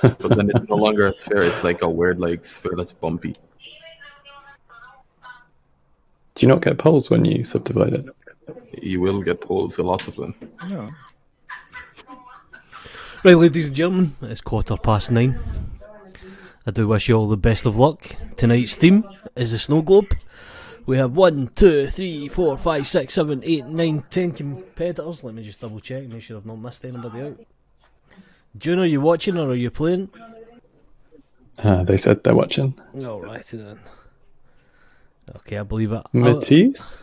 But then it's no longer a sphere, it's like a weird like sphere that's bumpy. Do you not get poles when you subdivide it? You will get poles, a lot of them. No. Right, ladies and gentlemen, it's 9:15. I do wish you all the best of luck. Tonight's theme is the SnowGlobe. We have 1, 2, 3, 4, 5, 6, 7, 8, 9, 10 competitors. Let me just double check, make sure I've not missed anybody out. June, are you watching or are you playing? They said they're watching. Alright then. Okay, I believe it. Matisse?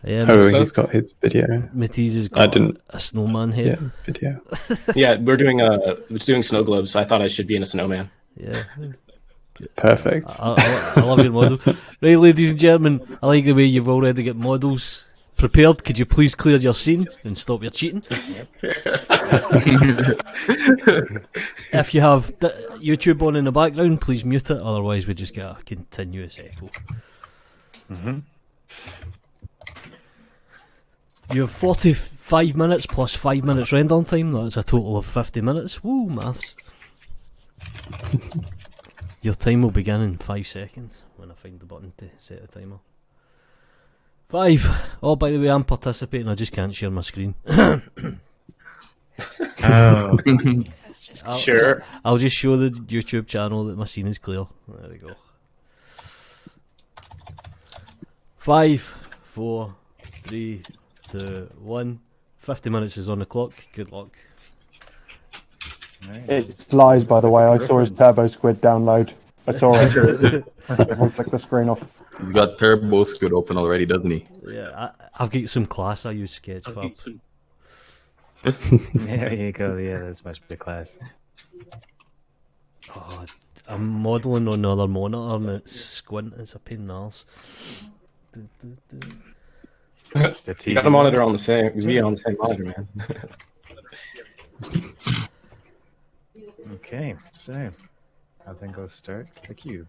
Yeah, He's got his video. Matisse has got a snowman head. Yeah, video. Yeah, we're doing SnowGlobe, so I thought I should be in a snowman. Yeah. Perfect. I love your model. Right, ladies and gentlemen, I like the way you've already got models prepared. Could you please clear your scene and stop your cheating? If you have YouTube on in the background, please mute it, otherwise we just get a continuous echo. You have 45 minutes plus 5 minutes render time. That's a total of 50 minutes. Woo, maths. Your time will begin in 5 seconds when I find the button to set the timer. 5. Oh, by the way, I'm participating. I just can't share my screen. Sure. I'll just show the YouTube channel that my scene is clear. There we go. 5, 4, 3, 2, 1. 50 minutes is on the clock. Good luck. It flies, by the way. I saw his Turbo Squid download. I saw it. Everyone flick the screen off. He's got Turbo Squid open already, doesn't he? Yeah, I've got some class. I use Sketchfab. There you go. Yeah, that's much better class. Oh, I'm modelling on another monitor and it's squint. It's a pain in the arse. You got a monitor on the same. We on the same monitor, man. Okay, so I think I'll start the cube.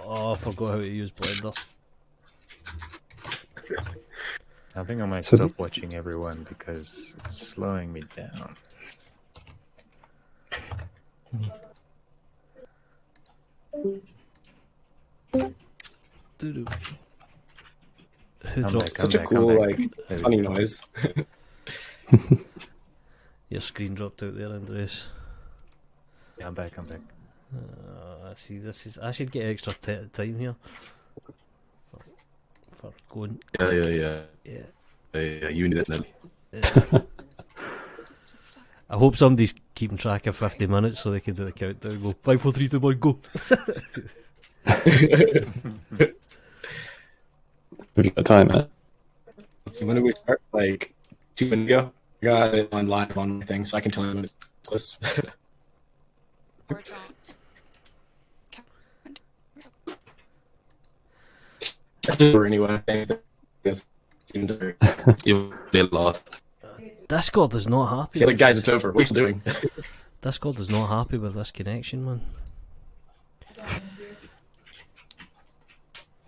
Oh, I forgot how to use Blender. I think I might stop watching everyone because it's slowing me down. Such a cool, funny noise. Your screen dropped out there, Andres. Yeah, I'm back. See, I should get extra time here for going. Yeah. You need it, Nelly. I hope somebody's keeping track of 50 minutes so they can do the countdown. Go 5, 4, 3, 2, 1, go. Have you got a timer? When did we start? Like 2 minutes ago. I got it on live on my thing, so I can tell you when it's close. Anyway, You lost. Discord is not happy. Yeah, like, guys, it's over. What's doing? Discord is not happy with this connection, man.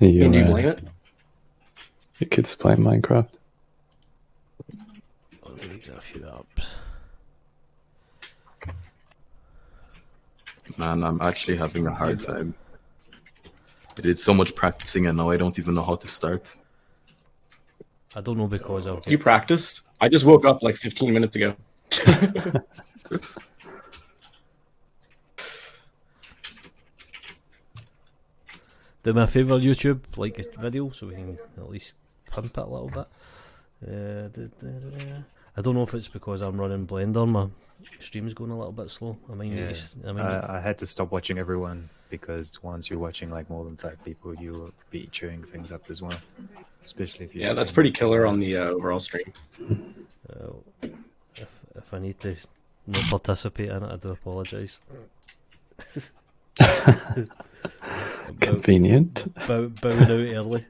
Do you blame it? Your kids playing Minecraft. Oh, there's a few ups. Man, I'm actually having a hard time. I did so much practicing and now I don't even know how to start. I don't know because of You practiced? I just woke up like 15 minutes ago. Do me a favour, YouTube, like a video so we can at least pimp it a little bit. I don't know if it's because I'm running Blender, my stream's going a little bit slow. I had to stop watching everyone because once you're watching like more than 5 people, you'll be chewing things up as well. Especially if you. Yeah, that's pretty killer on the overall stream. If I need to not participate in it, I do apologise. Convenient. Bowing out early.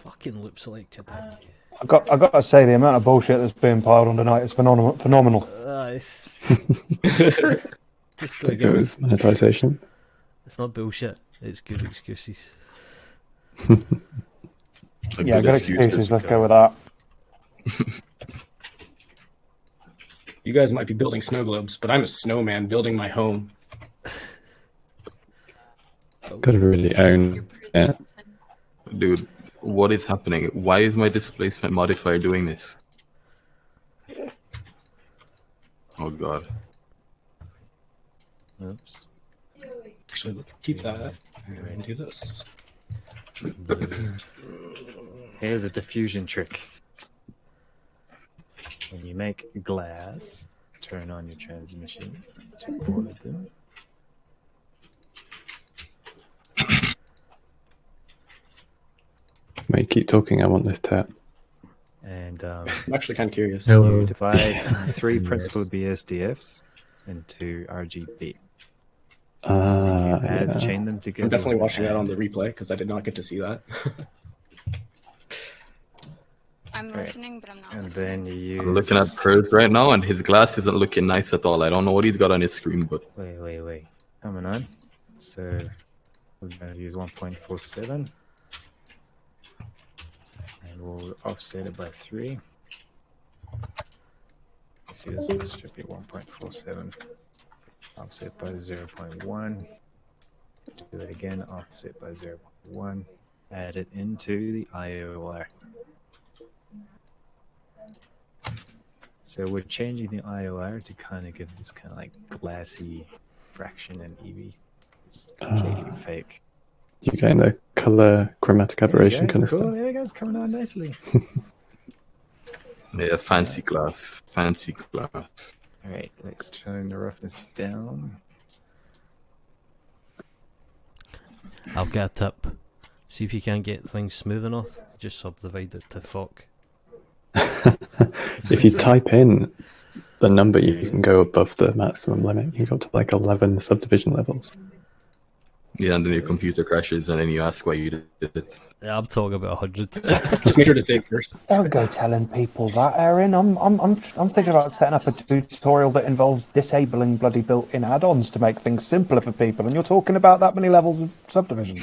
Fucking loop selected. I got to say, the amount of bullshit that's being piled on tonight is phenomenal. It's just There goes monetization. It's not bullshit. It's good excuses. Yeah, good excuse. excuses. Let's go with that. You guys might be building snow globes, but I'm a snowman building my home. Gotta really own it. Dude, what is happening? Why is my displacement modifier doing this? Oh god. Oops. Actually, let's keep that and do this. Here's a diffusion trick. When you make glass, turn on your transmission to all of them. Mate, keep talking. I want this tap. And I'm actually kind of curious. you divide 3 principal BSDFs into RGB. Yeah. Chain them together. I'm definitely with watching that add. on the replay because I did not get to see that. I'm listening, but I'm not And listening. then you use... I'm looking at Purz right now, and his glass isn't looking nice at all. I don't know what he's got on his screen, but Wait. Coming on. So we're going to use 1.47. And we'll offset it by 3. See, this should be 1.47. Offset by 0.1. Do it again, offset by 0.1. Add it into the IOR. So we're changing the IOR to kind of give this kind of like glassy fraction and EV. It's completely fake. You're getting the color chromatic aberration kind of cool. stuff. There it goes, coming on nicely. yeah, fancy glass. Fancy glass. Alright, let's turn the roughness down. I've got a tip. See if you can get things smooth enough. Just subdivide it to fuck. If you type in the number, you can go above the maximum limit. You got to like 11 subdivision levels. Yeah, and then your computer crashes, and then you ask why you did it. Yeah, I'm talking about 100. Just make sure to save first. Don't go telling people that, Erin. I'm thinking about setting up a tutorial that involves disabling bloody built-in add-ons to make things simpler for people, and you're talking about that many levels of subdivision.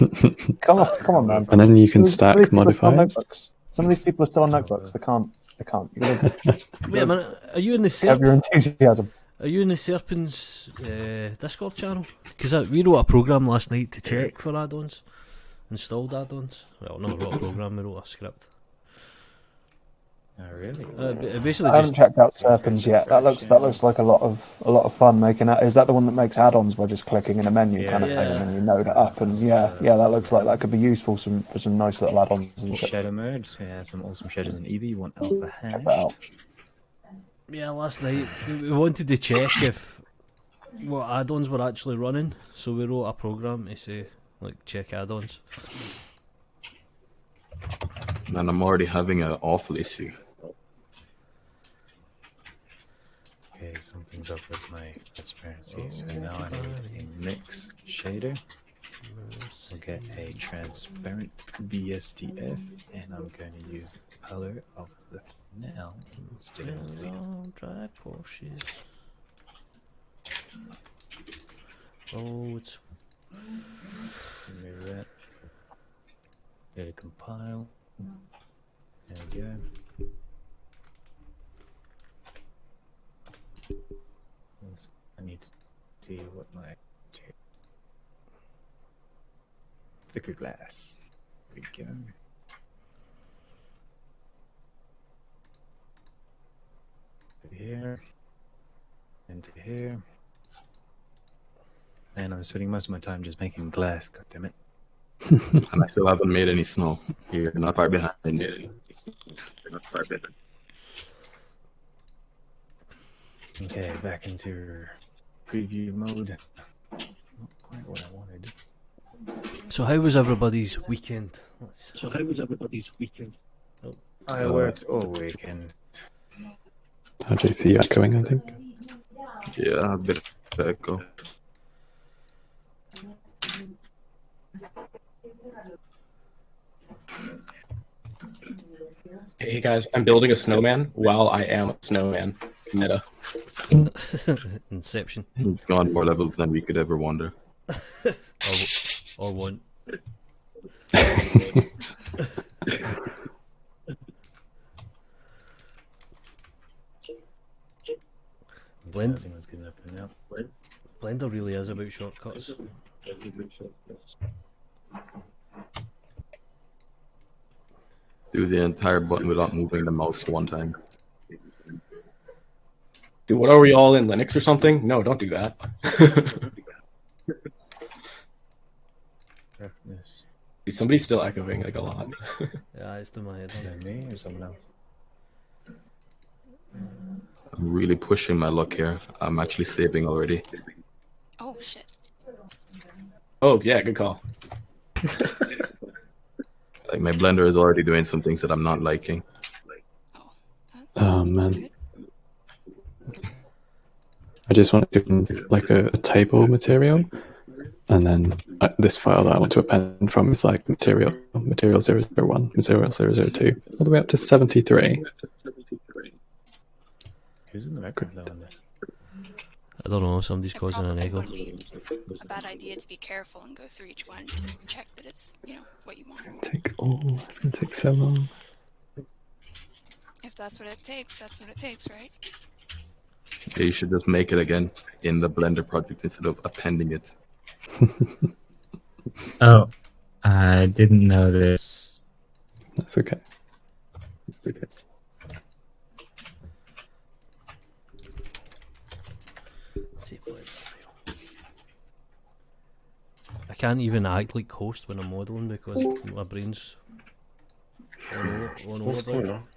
Come on, man. And then you can Some of these stack people are still on modifiers. notebooks. Some of these people are still on notebooks. They can't. You gotta Wait a minute, are you in the have your Serp? enthusiasm. Are you in the Serpent's Discord channel? Because we wrote a program last night to check for add-ons, installed add-ons. Well, not wrote a program, we wrote a script. Oh, really? Basically, I haven't just checked out Serpens yet. That looks like a lot of fun making that. Is that the one that makes add-ons by just clicking in a menu kind of thing, and then you load it up? And yeah, that looks like that could be useful for some nice little add-ons and shit. Shadow mode, yeah, some awesome shadows in Eevee. You want alpha hash. Check that out. yeah, last night we wanted to check if what add-ons were actually running, so we wrote a program to say like check add-ons. Man, I'm already having an awful issue. Okay, something's up with my transparency. So now I need a mix shader. We'll get a transparent BSDF, and I'm going to use the color of the now instead of the Drive Porsches. Oh, it's mirror that. Let it compile. There we go. I need to see what my thicker glass. There we go. To here. And to here. And I'm spending most of my time just making glass, goddammit. And I still haven't made any snow. You're not far behind. You're not far behind. Okay, back into preview mode. Not quite what I wanted. so. How was everybody's weekend? I worked all weekend. JC echoing, I think. Yeah, a bit of echo. Hey guys, I'm building a snowman while I am a snowman. Meta. Inception. It's gone more levels than we could ever wonder. Or one. is about shortcuts. Do the entire button without moving the mouse one time. Dude, what are we all in Linux or something? No, don't do that. Roughness. Dude, somebody's still echoing like a lot. Yeah, it's in my head. Is that me or someone else? I'm really pushing my luck here. I'm actually saving already. Oh shit. Oh yeah, good call. Like my Blender is already doing some things that I'm not liking. Oh. Oh man. I just want to do like a table material, and then this file that I want to append from is like material 001, material 002, all the way up to 73. Who's in the background now? I don't know, somebody's It causing an probably echo. wouldn't be a bad idea to be careful and go through each one to check that it's, what you want. It's gonna take so long. If that's what it takes, that's what it takes, right? Yeah, you should just make it again in the Blender project instead of appending it. Oh, I didn't notice. That's okay. It's okay. I can't even act like host when I'm modelling because my brain's on What's going overdrive. on?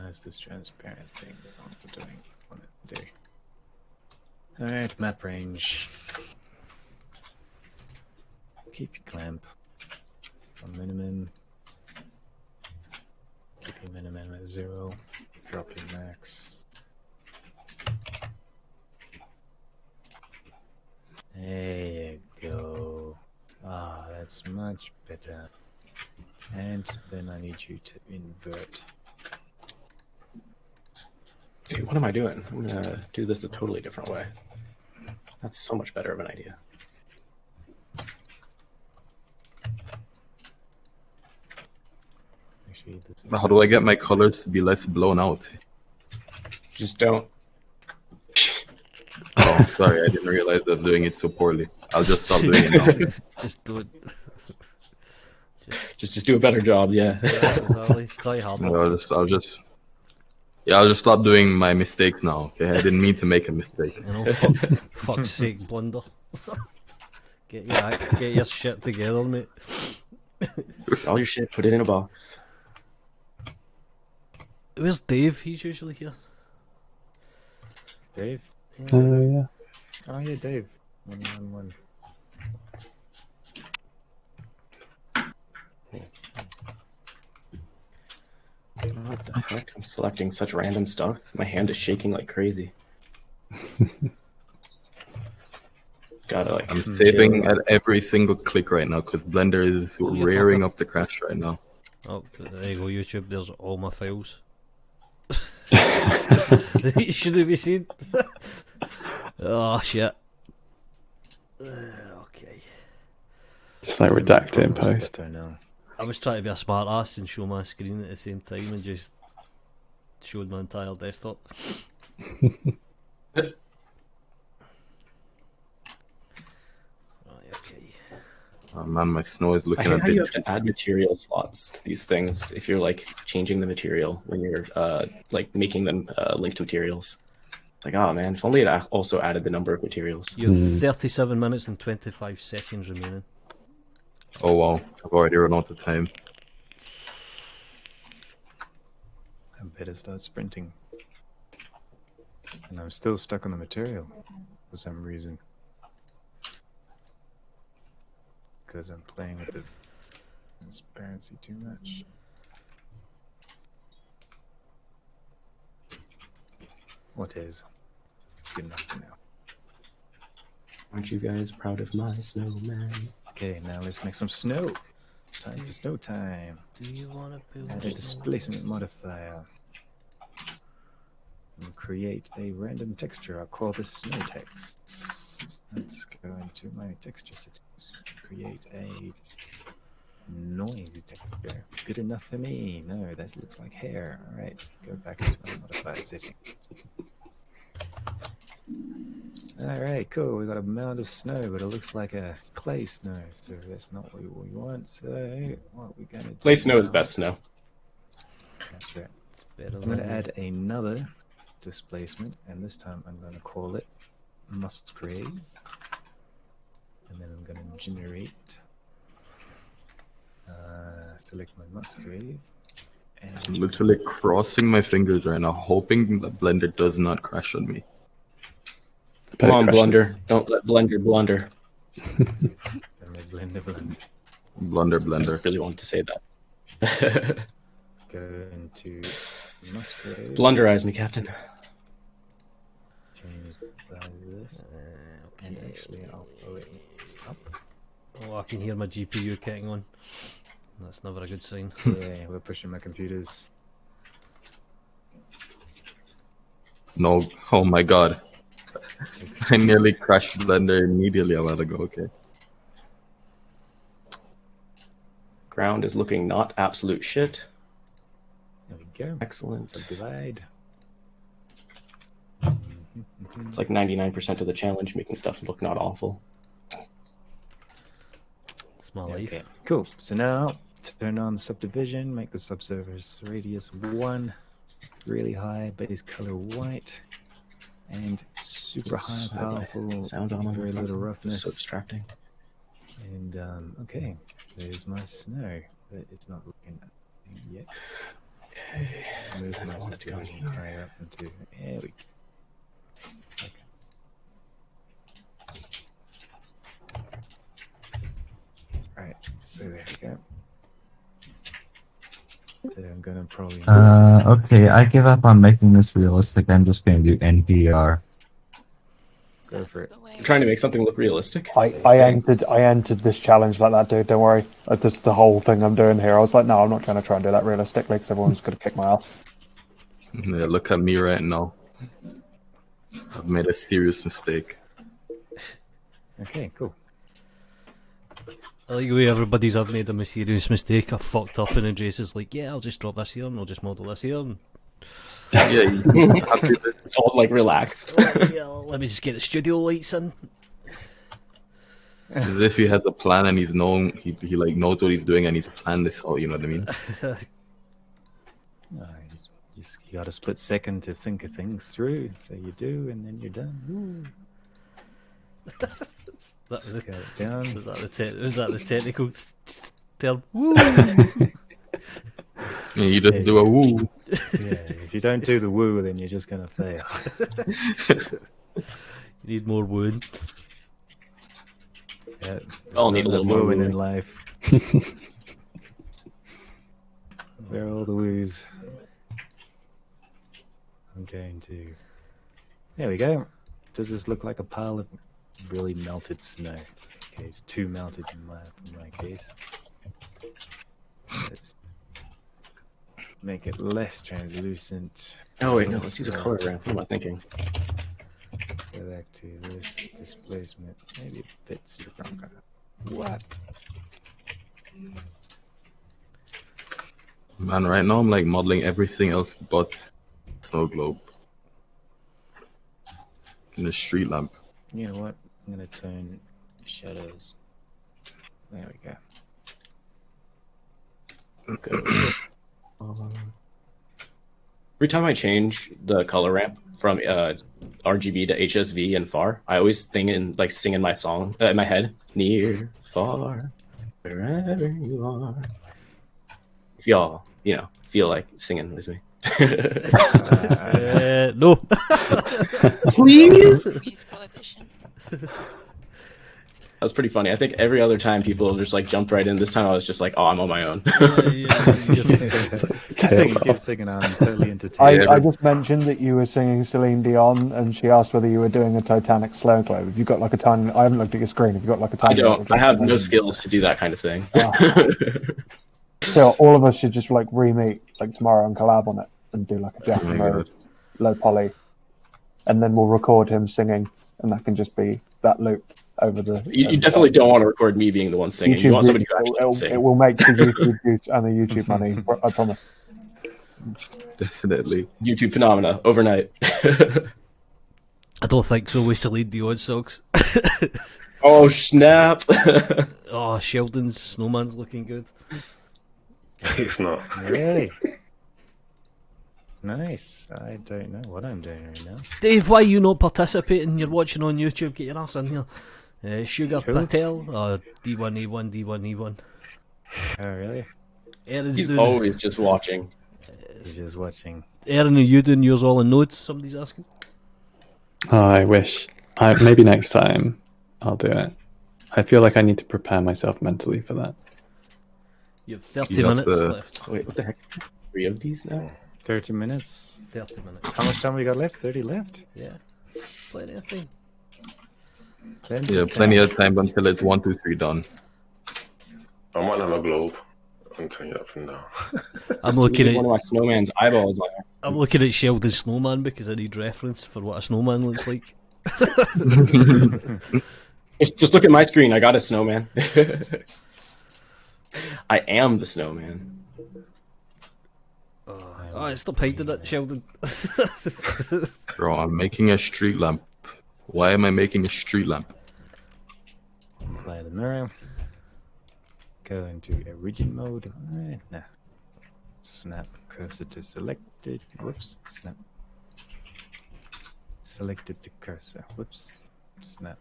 It's this transparent thing. It's not what we're doing. What it do. Alright, map range. Keep your clamp on minimum. Keep your minimum at 0. Drop your max. There you go. Ah, that's much better. And then I need you to invert. Dude, what am I doing? I'm gonna do this a totally different way. That's so much better of an idea. Actually, this is How do I get my colors to be less blown out? Just don't. Oh, sorry, I didn't realize I was doing it so poorly. I'll just stop doing it now. Just do it. Just do a better job. Yeah. Yeah, exactly. Try harder. I'll just stop doing my mistakes now. Okay, I didn't mean to make a mistake. Fuck's sake, blunder. Get your shit together, mate. All your shit, put it in a box. Where's Dave? He's usually here. Dave? Yeah. Oh yeah, Dave. 111. What the heck? I'm selecting such random stuff. My hand is shaking like crazy. Gotta like. I'm saving at every single click right now because Blender is Oh, you're rearing fucker. up the crash right now. Oh, there you go, YouTube. There's all my files. Should have been seen. Oh shit. Okay. Just like redact it in post. Better now. I was trying to be a smart ass and show my screen at the same time and just showed my entire desktop. Right, okay. Oh man, my snow is I looking hate a how you bit. have to add material slots to these things if you're like changing the material when you're like making them linked materials. Like, oh man, if only it also added the number of materials. You have 37 minutes and 25 seconds remaining. Oh wow, I've already run out of time. I better start sprinting. And I'm still stuck on the material for some reason. Because I'm playing with the transparency too much. What is? Good enough for now. Aren't you guys proud of my snowman? Okay, now let's make some snow. Time for snow time. Do you want to build Add a displacement modifier. And create a random texture. I'll call this snow text. Let's go into my texture settings. Create a noise detector. Good enough for me. No, that looks like hair. All right, go back into my modifier setting. All right, cool. We got a mound of snow, but it looks like a clay snow, so that's not what we want. So what we're gonna do? Clay snow is now- best snow. That's right. It's better I'm going to than add another displacement, and this time I'm going to call it Musgrave. And then I'm going to generate, select my Musgrave. I'm And literally crossing my fingers right now, hoping that Blender does not crash on me. Come on, Blunder. Don't let Blender blunder. gonna make Blender. Blender. I really wanted to say that. Go into Musgrave. Blunderize me, Captain. Change the size of this. And actually, I'll throw it up. Oh, I can hear my GPU kicking on. That's never a good sign. Yeah, we're pushing my computers. No, oh my god. I nearly crashed Blender immediately a while ago, okay. Ground is looking not absolute shit. There we go. Excellent. Subdivide. It's like 99% of the challenge, making stuff look not awful. It's my life. Okay, cool. So now, turn on subdivision, make the subsurface radius 1, really high, base color white, and super high, Oops, powerful, sound on very little roughness. So distracting. And, okay, there's my snow, but it's not looking yet. Okay. Move my I want it to go subdivision here. higher up into, there we go. Okay. Alright, so there we go. So I'm gonna probably Okay, I give up on making this realistic. I'm just going to do NPR. go for it. The way. I'm trying to make something look realistic. I entered this challenge like that, dude. Don't worry. That's the whole thing I'm doing here. I was like, no, I'm not trying to try and do that realistically because everyone's going to kick my ass. Yeah, look at me right now. I've made a serious mistake. Okay, cool. I like the way everybody's I've made a serious mistake, I fucked up, and then Jace is like, yeah, I'll just drop this here and I'll just model this here. And, Yeah, you have to- All like relaxed. yeah, let me just get the studio lights in. as if he has a plan and he like knows what he's doing and he's planned this all, you know what I mean? You got a split second to think of things through, so you do, and then you're done. That was Scale it down. was that the technical term? Woo! Yeah, you just do a woo. Yeah, if you don't do the woo, then you're just gonna fail. You need more wood. Yeah, All need a little more wooing in wooing. life. Where are all the woos? I'm going to. There we go. Does this look like a pile of really melted snow? Okay, it's too melted in my case. Let's make it less translucent. Oh wait, no, let's use a color ramp. What am I thinking? Go back to this displacement. Maybe a bit stronger. What? Man, right now I'm like modeling everything else but SnowGlobe. In a street lamp. You know what? I'm gonna turn shadows. There we go. Every time I change the color ramp from RGB to HSV and far, I always sing in my song in my head. Near, far, wherever you are. If y'all, feel like singing with me. No. Please. Musical edition. That was pretty funny. I think every other time people just like jumped right in. This time I was just like, oh, I'm on my own. Keep singing. I'm totally entertained. I just mentioned that you were singing Celine Dion, and she asked whether you were doing a Titanic SnowGlobe. Have you got like a tiny? I haven't looked at your screen. Have you got like a I tiny? don't. I have no skills to do that kind of thing. So all of us should just like re-meet like tomorrow and collab on it and do like a Jack Oh and my Rose low poly, and then we'll record him singing, and that can just be that loop over the. You definitely don't want to record me being the one singing. You want somebody who actually sing. It will make the YouTube and the YouTube money. I promise. Definitely. YouTube phenomena overnight. I don't think so. We Celine Dion songs. Oh snap! Oh, Sheldon's snowman's looking good. It's not. Really? Nice. I don't know what I'm doing right now. Dave, why you not participating? You're watching on YouTube. Get your ass in here. Sugar Who? Patel, D1A1, D1A1. Oh, really? Aaron's He's doing. always just watching. He's just watching. Aaron, are you doing yours all in nodes? Somebody's asking. Oh, I wish. Maybe next time I'll do it. I feel like I need to prepare myself mentally for that. You have 30 You have minutes to- left. Wait, what the heck? 3 of these now? 30 minutes. 30 minutes. How much time we got left? 30 left? Yeah. Plenty of time. Plenty Yeah, of plenty time. of time until it's 1, 2, 3 done. I might have a globe. I'm telling you that from now. I'm looking One of at my snowman's eyeballs. Sheldon's snowman because I need reference for what a snowman looks like. Just look at my screen. I got a snowman. I am the snowman. Oh, it's still painted it, Sheldon. Bro, I'm making a street lamp. Why am I making a street lamp? Apply the mirror. Go into origin mode. Nah. Snap cursor to selected. Whoops. Snap. Selected to cursor. Whoops. Snap.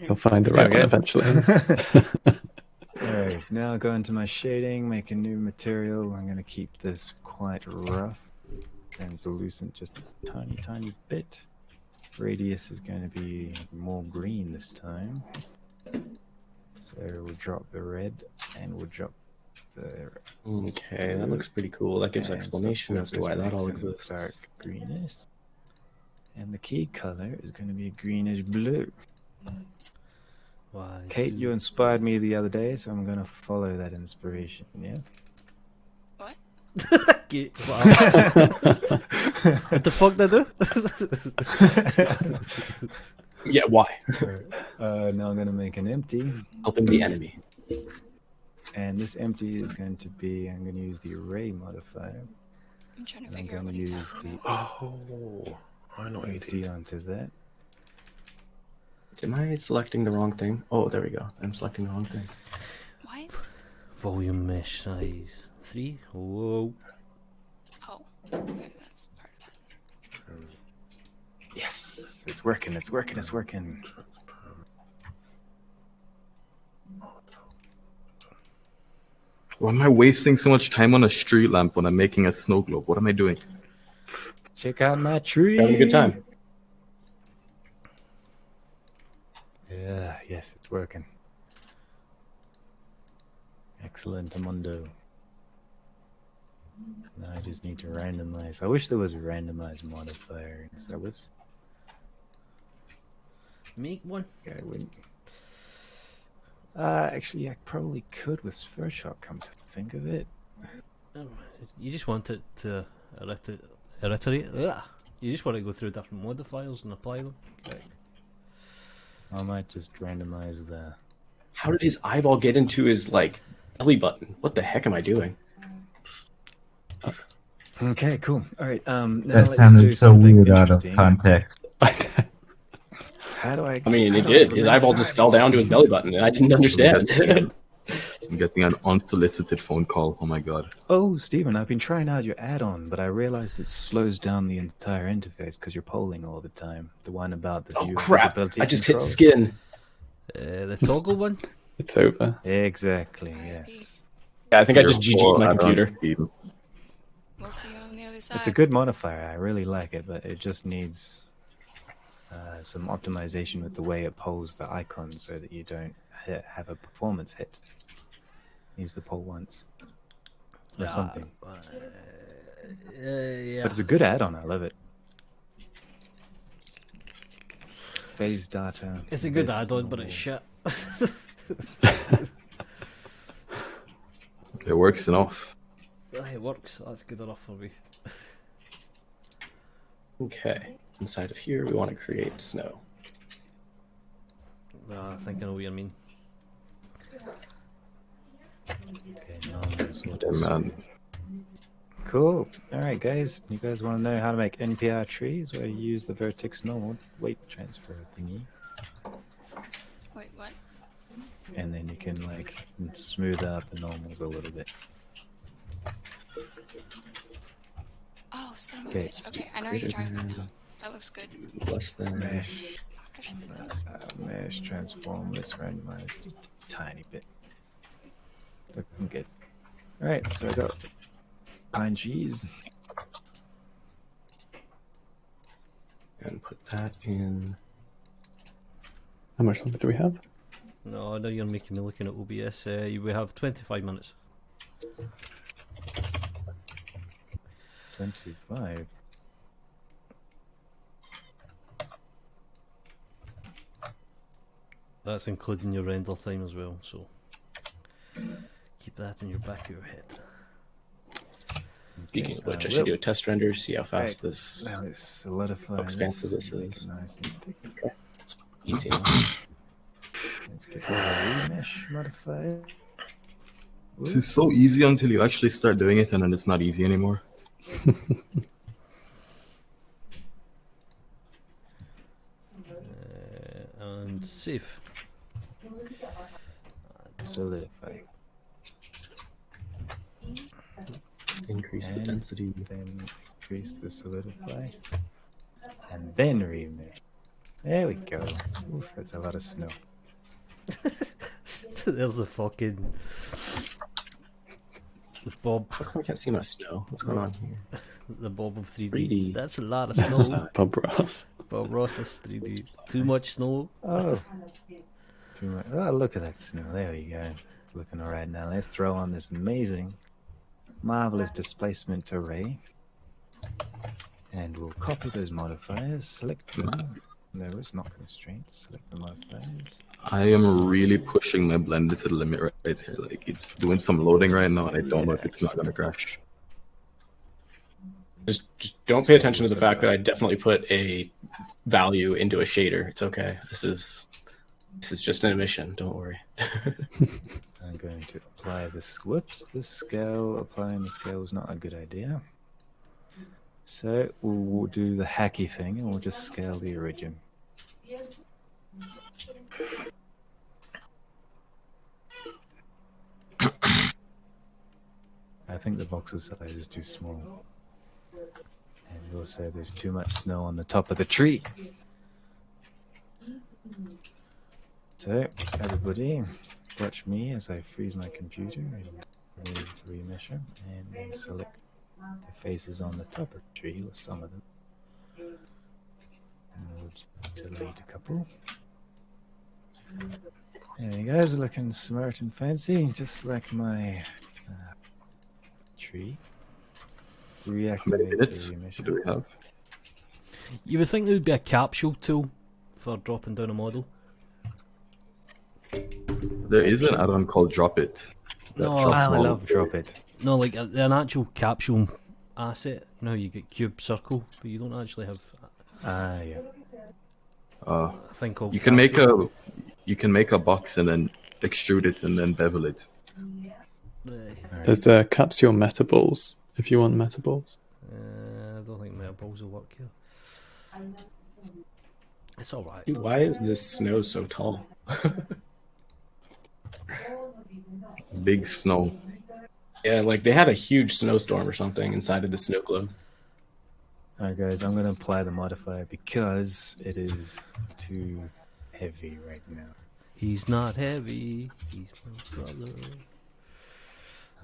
You'll find the right Okay. one eventually. Alright, now go into my shading, make a new material. I'm going to keep this quite rough. Translucent just a tiny bit. Radius is going to be more green this time. So we'll drop the red and we'll drop the Okay, that looks pretty cool. That gives and explanation as to why that all makes it exists. dark greenish. And the key color is going to be greenish blue. Why? Kate, you inspired me the other day, so I'm going to follow that inspiration, yeah? What? What the fuck did I do? Yeah, why? Now I'm going to make an empty. Helping the enemy. And this empty is going to be, I'm going to use the array modifier. I'm trying to And I'm figure out going what to he's use talking the about. Oh, I know empty AD. onto that. Am I selecting the wrong thing? Oh, there we go. I'm selecting the wrong thing. Why is... Volume mesh size 3. Whoa. Oh, okay, that's part of that. Yes! It's working, it's working, it's working. Why am I wasting so much time on a street lamp when I'm making a snow globe? What am I doing? Check out my tree! Having a good time. Yeah, yes, it's working. Excellent, Amundo. Now I just need to randomize. I wish there was a randomize modifier. So whoops. Make one. I wouldn't. Actually, I probably could with Photoshop. Come to think of it. You just want it to iterate. Ugh. You just want to go through different modifiers and apply them. I might just randomize the. How did his eyeball get into his, like, belly button? What the heck am I doing? Okay, cool. All right. Now That let's do sounded so something weird out of interesting. context. How do I? I mean, how it do I did. His remember eyeball his just fell down to his belly button, and I didn't understand. I'm getting an unsolicited phone call. Oh my god. Oh, Stephen, I've been trying out your add-on, but I realized it slows down the entire interface because you're polling all the time. The one about the Oh view crap! visibility I just hit control. skin. The toggle one. It's over. Exactly. Yes. Yeah, I think I just GG'd Therefore, my I don't computer. see- We'll see you on the other side. It's a good modifier. I really like it, but it just needs some optimization with the way it polls the icons so that you don't have a performance hit. Needs to poll once or something. Yeah. But it's a good add-on. I love it. Phase data. It's a good this, add-on, but normal. it's shit. It works enough. It works. That's good enough for me. Okay. Inside of here, we want to create snow. I think I know what you mean. Okay, normals. We'll Yeah, just- man. Cool. All right, guys. You guys want to know how to make NPR trees where you use the vertex normal weight transfer thingy, Wait, what? and then you can like smooth out the normals a little bit. Oh, son of a Okay. bitch. Okay, I know what you're talking about now. That looks good. Less than. Mesh, Fuck, I should have done that. mesh transform. Let's randomize just a tiny bit. Looking good. All right, so I got pine cheese. And put that in. How much longer do we have? No, now you're making me looking at OBS. We have 25 minutes. 25. That's including your render time as well, so keep that in your back of your head. Speaking of which, I should do a test render, see how fast Right. this. Now let's solidify. How expansive this, this make is. it nice and thick. It's easy enough. Let's get the remesh modifier. This is so easy until you actually start doing it, and then it's not easy anymore. And save. Solidify. Increase the And density. Then increase the solidify. And then remesh. There we go. Oof, that's a lot of snow. There's the fucking the Bob, How come I can't see my snow? What's going on here? the Bob of 3D. 3D. That's a lot of snow. Bob Ross. Bob Ross is 3D. Too much snow. Oh. Too much. Oh, look at that snow. There we go. Looking alright now. Let's throw on this amazing, marvelous displacement array. And we'll copy those modifiers. Select them. No, it's not constraints. Select the modifiers. I am really pushing my blender to the limit right here. Like, it's doing some loading right now, and I don't know if it's not gonna crash. Just don't pay attention to the fact that I definitely put a value into a shader. It's okay. This is just an emission. Don't worry. I'm going to apply this. Whoops, this scale. Applying the scale was not a good idea. So we'll do the hacky thing and we'll just scale the origin. I think the voxel size is too small. And also there's too much snow on the top of the tree. So, everybody, watch me as I freeze my computer and remove the remesher and then select the faces on the top of the tree, or some of them. And we'll delete a couple. There you guys, looking smart and fancy, just like my tree. How many Reactivate minutes the remesher. do we have? You would think there would be a capsule tool for dropping down a model. There is an add-on called Drop It. that No, drops I models. love drop it. No, like an actual capsule asset. You know, you get cube, circle, but you don't actually have Ah, yeah. Uh, a thing called. you can make capsule. a box and then extrude it and then bevel it. Alright. There's capsule metaballs if you want metaballs. I don't think metaballs will work here. It's alright. Dude, why is this snow so tall? Big snow. Yeah, like they had a huge snowstorm or something inside of the snow globe. Alright guys, I'm going to apply the modifier because it is too heavy right now. He's not heavy. He's my brother.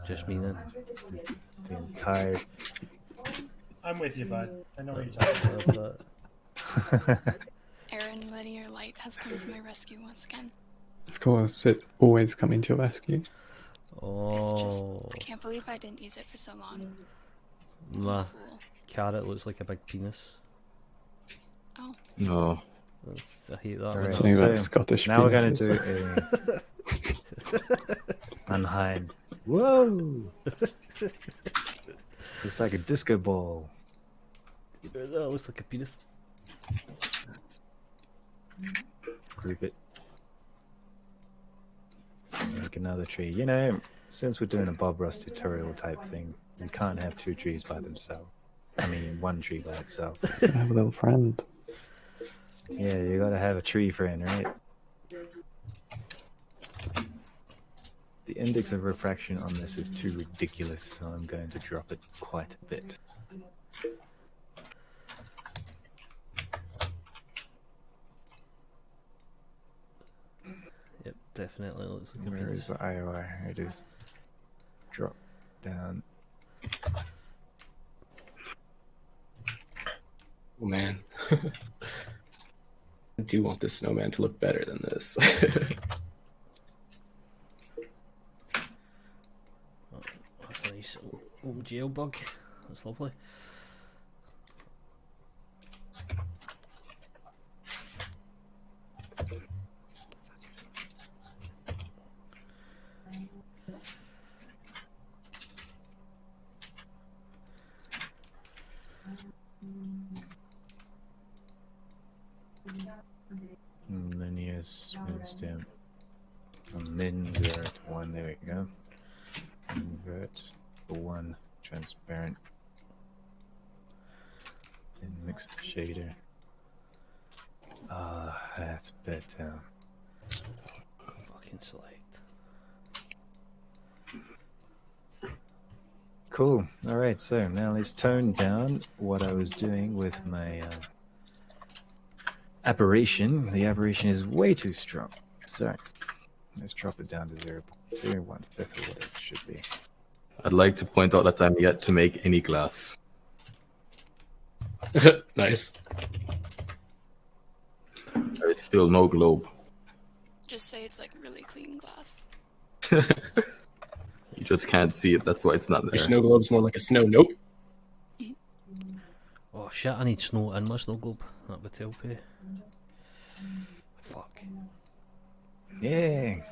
Just me then. The entire... I'm with you, bud. I know what you're talking about. Aaron, linear light has come to my rescue once again. Of course, it's always coming to your rescue. Oh, I can't believe I didn't use it for so long. my Fool. carrot looks like a big penis. Oh, No. I hate that. Alright, Something so about Scottish now we're going penises. to do a... Unhide. Whoa! It's like a disco ball. That looks like a penis. Group it. make another tree. You know, since we're doing a Bob Ross tutorial type thing, we can't have 2 trees by themselves. I mean, 1 tree by itself. It's gonna have a little friend. Yeah, you gotta have a tree friend, right? The index of refraction on this is too ridiculous, so I'm going to drop it quite a bit. Yep, definitely looks like a Where penis. is the IOR? Here it is. Drop down. Oh man. I do want this snowman to look better than this. Oh, that's a nice little jail bug. That's lovely. Linear smooths down from min 0 to 1. There we go. Invert for 1 transparent. Then mix the shader. Ah, that's better. Fucking select. Cool. Alright, so now let's tone down what I was doing with my aberration. The aberration is way too strong. So let's drop it down to 0.2, 1/5 of what it should be. I'd like to point out that I'm yet to make any glass. Nice. There's still no globe. Just say it's like really clean glass. You just can't see it, that's why it's not Your there. snow globe's more like a snow nope. Oh shit, I need snow in my snow globe. That would help you. Fuck. Yeah.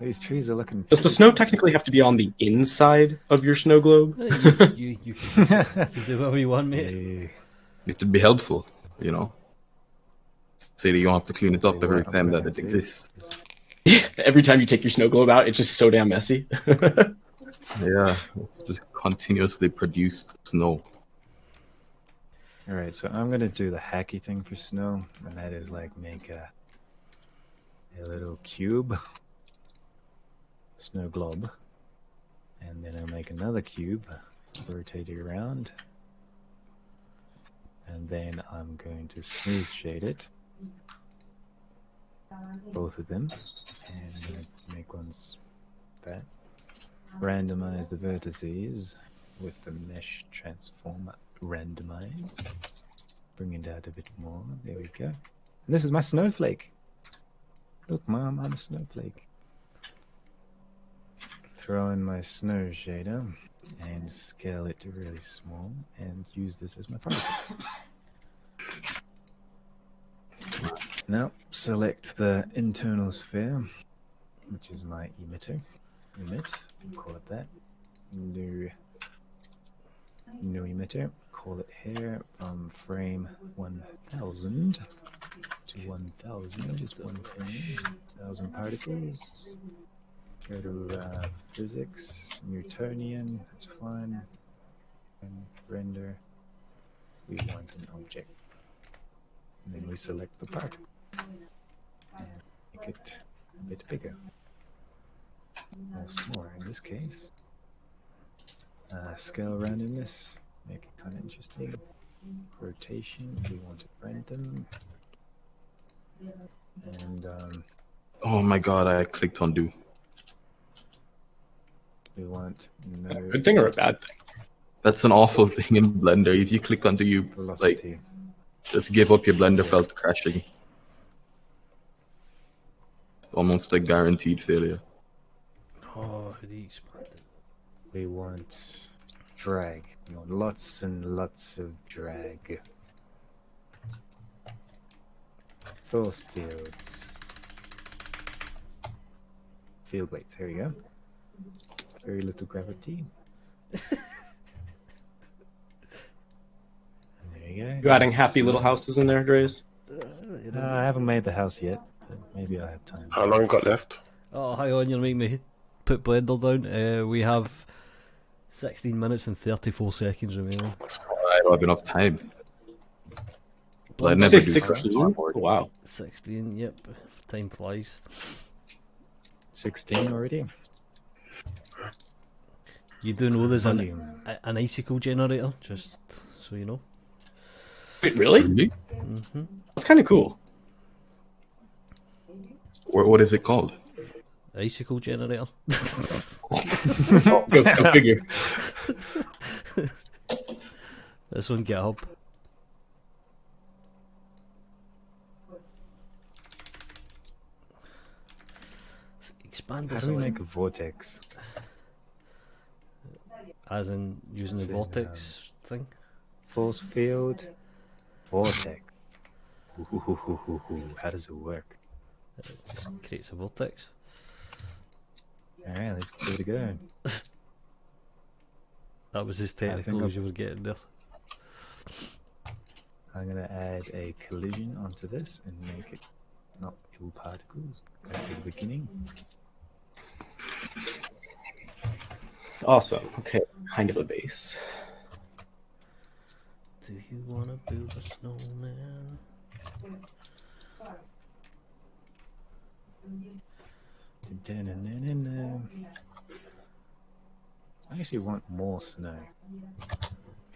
These trees are looking. Does the snow technically have to be on the inside of your snow globe? You can do whatever you want, mate. Yeah. It would be helpful, you know. Say that you don't have to clean it up So every what I'm time that gonna it do exists. Yeah, every time you take your snow globe out, it's just so damn messy. Yeah, just continuously produced snow. Alright, so I'm gonna do the hacky thing for snow, and that is like make a little cube, snow globe, and then I'll make another cube, rotate it around, and then I'm going to smooth shade it, both of them, and I'm gonna make ones that. Randomize the vertices with the mesh transform randomize. Bring it out a bit more. There we go. And this is my snowflake. Look, Mom, I'm a snowflake. Throw in my snow shader and scale it to really small and use this as my particle. Now select the internal sphere, which is my emitter. Emit, call it that. New emitter, call it here from frame 1000 to 1000, just one frame, 1000 particles. Go to physics, Newtonian, that's fine. And render, we want an object. And then we select the particle and make it a bit bigger. Or smaller in this case. Scale randomness, make it kind of interesting. Rotation, we want it random. And Oh my god, I clicked undo. we want no Good thing or a bad thing? That's an awful thing in Blender. If you click undo, you velocity. just give up your Blender felt crashing. Almost a guaranteed failure. Oh, who do you expand it? We want drag. We want lots and lots of drag. Force fields. Field weights. Here we go. Very little gravity. There you go. You adding happy little houses in there, Dre's? I haven't made the house yet, but maybe I have time. How long you got left? Oh, hang on, you'll make me. put Blender down. We have 16 minutes and 34 seconds remaining. I don't have enough time. Well, I Blender never Say do 16? Wow. 16, yep. Time flies. 16 already. You do know there's Volume. an Icicle Generator, just so you know. Wait, really? Mm-hmm. That's kind of cool. What is it called? Icicle Generator. Go figure. This on GitHub. Expand How this do we a make a vortex? as in using the It's in, vortex thing. Force field. Vortex. Ooh, how does it work? It just creates a vortex. Alright, let's give it a go. That was as I think technical as you were getting there. I'm gonna add a collision onto this and make it not kill particles back to the beginning. Awesome. Okay, kind of a base. Do you want to build a snowman? I actually want more snow.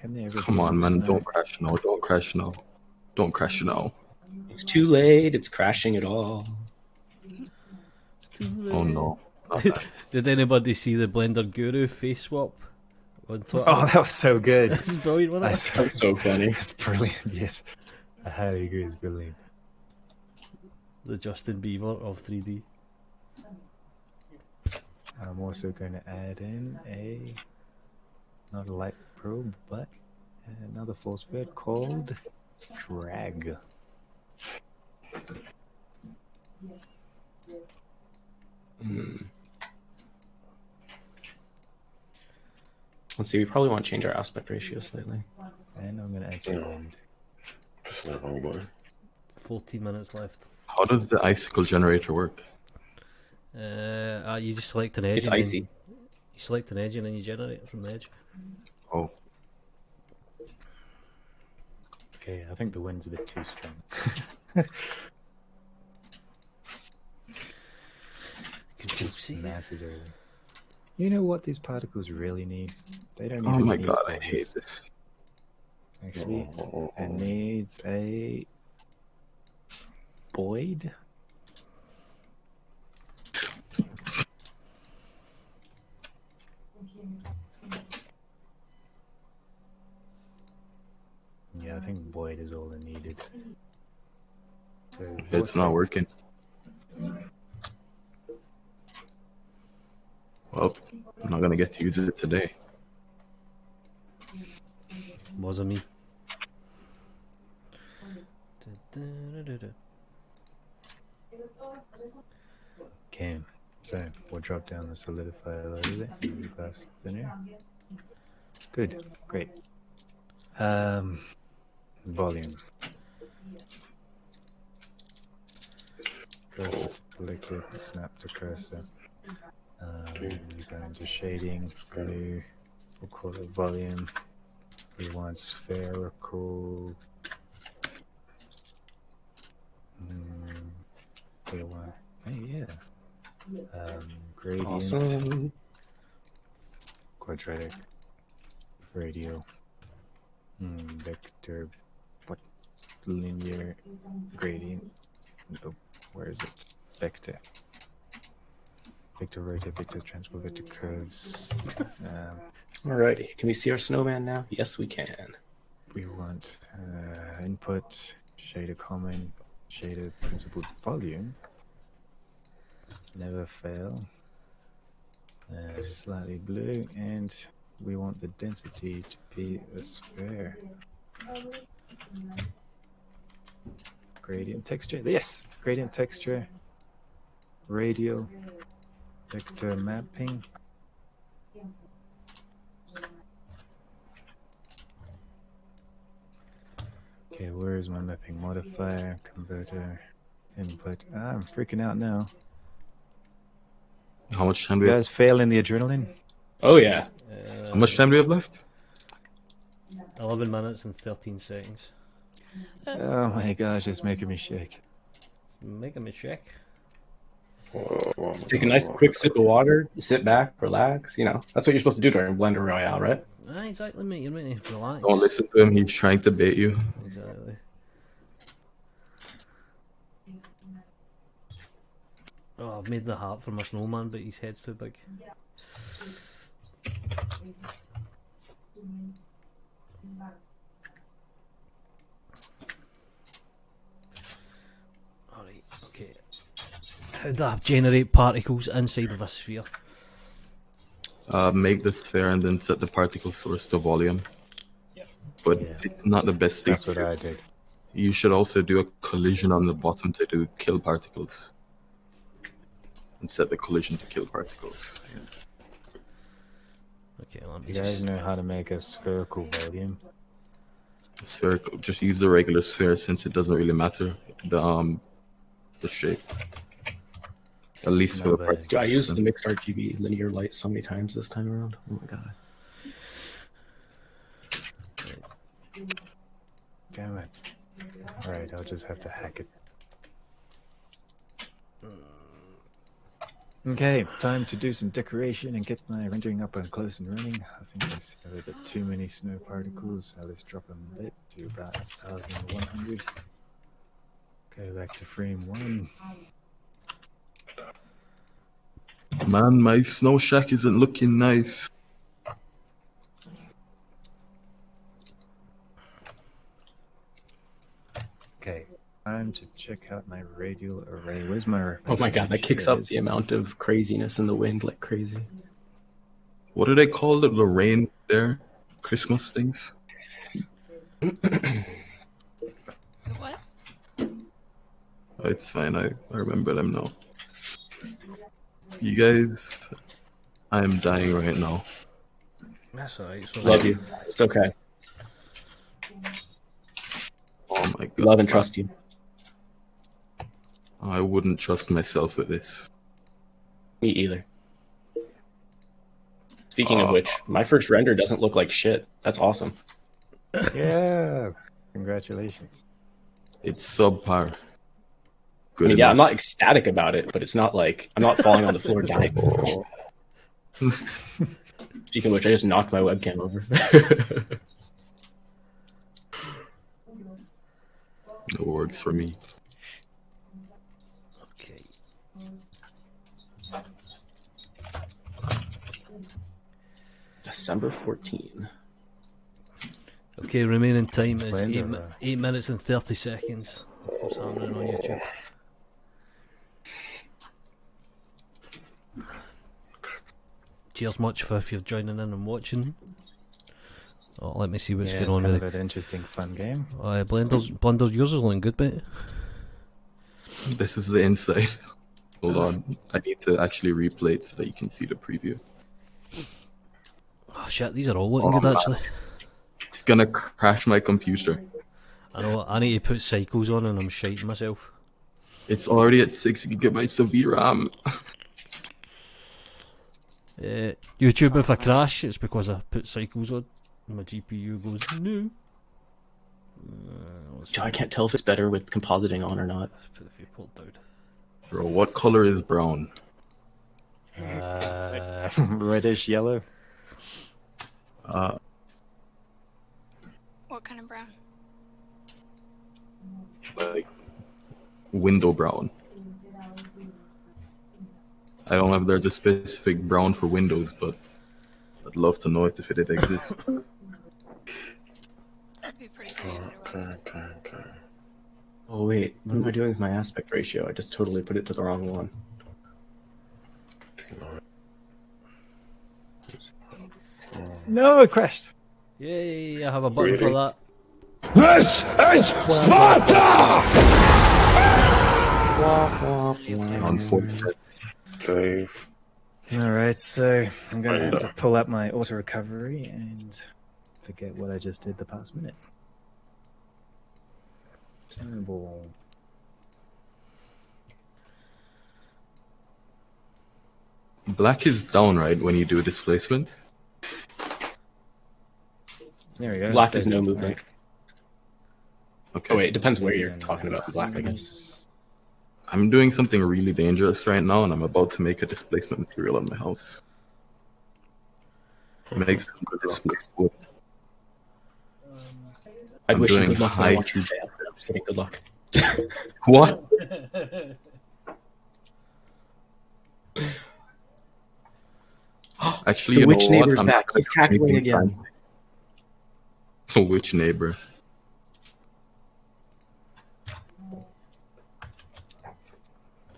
Can they ever Come do on, more man! snow? Don't crash now! Don't crash now! Don't crash now! It's too late. It's crashing it all. Oh no! Not that. Did anybody see the Blender Guru face swap on Twitter? Oh, that was so good. That's brilliant, wasn't it? That's so funny. It's brilliant, yes. I highly agree, it's brilliant. The Justin Bieber of 3D. I'm also going to add in not a light probe, but another force field called drag. Let's see, we probably want to change our aspect ratio slightly. And I'm going to add some wind. Just the wrong button. 14 minutes left. How does the Icicle Generator work? You just select an edge. It's and then icy. You select an edge and then you generate it from the edge. Oh, Okay, I think the wind's a bit too strong. Just masses everything. You know what these particles really need? They don't oh even my need god! I forces. hate this. Actually, it needs a void. Yeah, I think void is all it needed. So It's not working. Well, I'm not gonna get to use it today. Wasn't me. Okay, so we'll drop down the solidifier a little bit. Maybe glass thinner. Good, great. Volume. Cursor selected, snap to cursor. We go into shading, blue. We'll call it volume. We want spherical. We want, hey, yeah. Gradient. Awesome. Quadratic. Radial. Vector. What? Linear. Gradient. Oh, where is it? Vector. Vector rotate, vector transport, vector curves. Alrighty, can we see our snowman now? Yes, we can. We want input, shader common, shader principled volume. Never fail. Slightly blue, and we want the density to be a sphere. Gradient texture, yes! Gradient texture, radial, vector mapping. Okay, where is my mapping modifier, converter, input? I'm freaking out now. How much time do You we have? guys fail in the adrenaline? Oh yeah. How much time do we have left? 11 minutes and 13 seconds. Oh my gosh, it's making me shake. Making me shake. Take a nice quick sip of water, sit back, relax. You know, that's what you're supposed to do during Blender Royale, right? Ah, exactly, mate. You're meant to relax. Don't listen to him. He's trying to bait you. Exactly. Oh, I've made the heart for my snowman, but his head's too big. Alright, okay. How do I generate particles inside of a sphere? Make the sphere and then set the particle source to volume. But it's not the best thing. That's what I did. You should also do a collision on the bottom to do kill particles. And set the collision to kill particles. Okay, let me You guys know how to make a spherical volume? Spherical. Just use the regular sphere since it doesn't really matter the shape. At least for the particle I used system. the mixed RGB linear light so many times this time around. Oh my god. Damn it. Alright, I'll just have to hack it. Okay, time to do some decoration and get my rendering up and close and running. I think I see a little bit too many snow particles, so let's drop them a bit to about 1100. Go back to frame 1. Man, my snow shack isn't looking nice. Okay, time to check out my radial array. Where's my reference? Oh my god, that kicks Here it up is. the amount of craziness in the wind like crazy. What do they call it? The rain there? Christmas things? What? It's fine, I remember them now. You guys, I am dying right now. That's alright. So Love you. It's okay. Oh my god. Love and trust you. I wouldn't trust myself with this. Me either. Speaking of which, my first render doesn't look like shit. That's awesome. Yeah, congratulations. It's subpar. I Good mean, yeah, I'm enough. not ecstatic about it, but it's not like I'm not falling on the floor dying. Speaking of which, I just knocked my webcam over. It works for me. Okay. December 14. Okay, remaining time is Blender, 8 minutes and 30 seconds. What's happening on YouTube? Cheers much for if you're joining in and watching. Oh, let me see what's Yeah, going it's on kind with of an interesting, fun game. Blender's yours is looking good, mate. This is the inside. Hold on. I need to actually replay it so that you can see the preview. Oh shit, these are all looking Oh, good man. actually. It's gonna crash my computer. I know, I need to put cycles on and I'm shiting myself. It's already at 6 gigabytes of VRAM. YouTube, if I crash, it's because I put cycles on. My GPU goes, no. I can't tell if it's better with compositing on or not. Put the viewport down. Bro, what color is brown? Reddish yellow. What kind of brown? Like window brown. I don't know if there's a specific brown for Windows, but I'd love to know it if it did exist. That'd be pretty great if there was. Oh wait, what am I doing with my aspect ratio? I just totally put it to the wrong one. No, it crashed. Yay, I have a button for that. This is Sparta! Unfortunate. Save. Alright, so I'm going to have to pull up my auto recovery and forget what I just did the past minute. Terrible. Black is down, right, when you do displacement? There we go. Black Stay is no there, movement. right. Okay. Oh wait, it depends where Okay, you're then talking about the black, I guess. C. I'm doing something really dangerous right now, and I'm about to make a displacement material in my house. Make some good displaced wood. I'd I'm wish you doing good luck, but I high want you to speed. fail. I'm just kidding, good luck. What? Actually, The you witch know what? neighbor's I'm back. not gonna He's do cackling anything again. fancy. Which neighbor?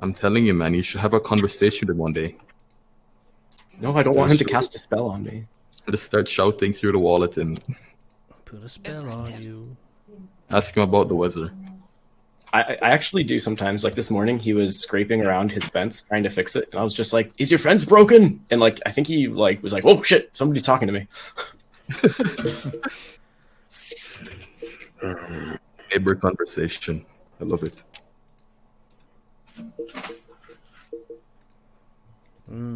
I'm telling you, man, you should have a conversation with him one day. No, I don't want him to cast a spell on me. Just start shouting through the wall at him. Put a spell on you. Ask him about the weather. I actually do sometimes. Like this morning, he was scraping around his fence trying to fix it, and I was just like, "Is your fence broken?" And like, I think he like was like, "Oh shit, somebody's talking to me." Neighbor conversation. I love it.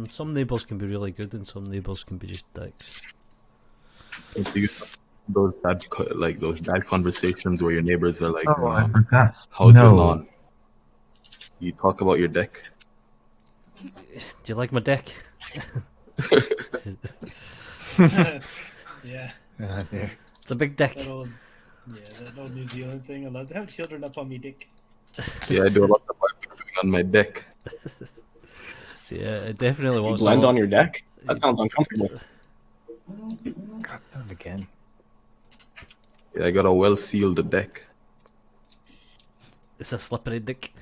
Some neighbours can be really good, and some neighbours can be just dicks. Those bad conversations where your neighbors are like, Oh, I forgot. "How's your No. lawn?" You talk about your deck. Do you like my deck? Yeah. There. It's a big deck. That old New Zealand thing. I love to have children up on me dick. Yeah, I do a lot of barbecuing on my deck. Yeah, it definitely You wants blend a lot. on your deck? That sounds uncomfortable. God, not again. Yeah, I got a well-sealed deck. It's a slippery dick.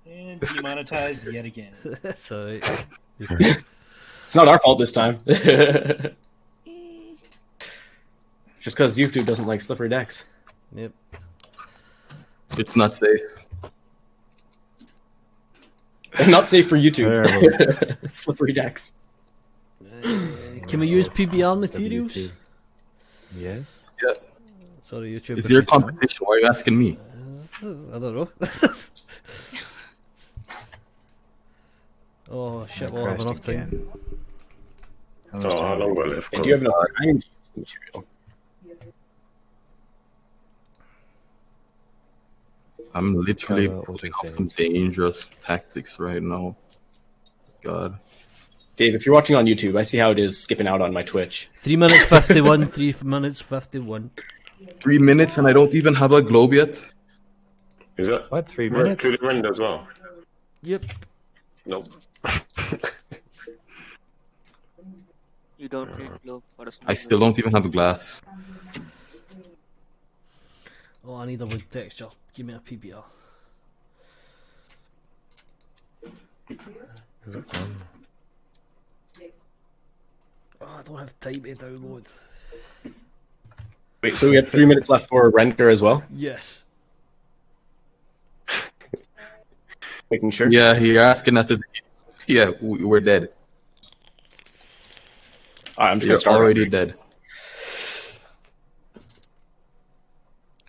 And demonetized yet again. So It's not our fault this time. Just because YouTube doesn't like slippery decks. Yep. It's not safe. Not safe for YouTube. Slippery decks. Can we use PBR materials? WT. Yes. Yeah. Sorry, YouTube. It's your competition. Why are you asking me? I don't know. Oh shit! We'll have enough time. Oh, how long will left? And do you have enough time to use the material? I'm literally Cover, putting auto off some dangerous tactics right now. God. Dave, if you're watching on YouTube, I see how it is skipping out on my Twitch. 3 minutes 51. 3 minutes 51. 3 minutes and I don't even have a globe yet? Is that what? 3 we're minutes? to the end as well? Yep. Nope. You don't need globe for a I still don't even have a glass. Oh, I need a wood texture. Give me a PBR. Is it done? Oh, I don't have time to download. Wait, so we have 3 minutes left for render as well? Yes. Making sure? Yeah, you're asking that to... Yeah, we're dead. Alright, I'm just You're gonna start already rendering. dead.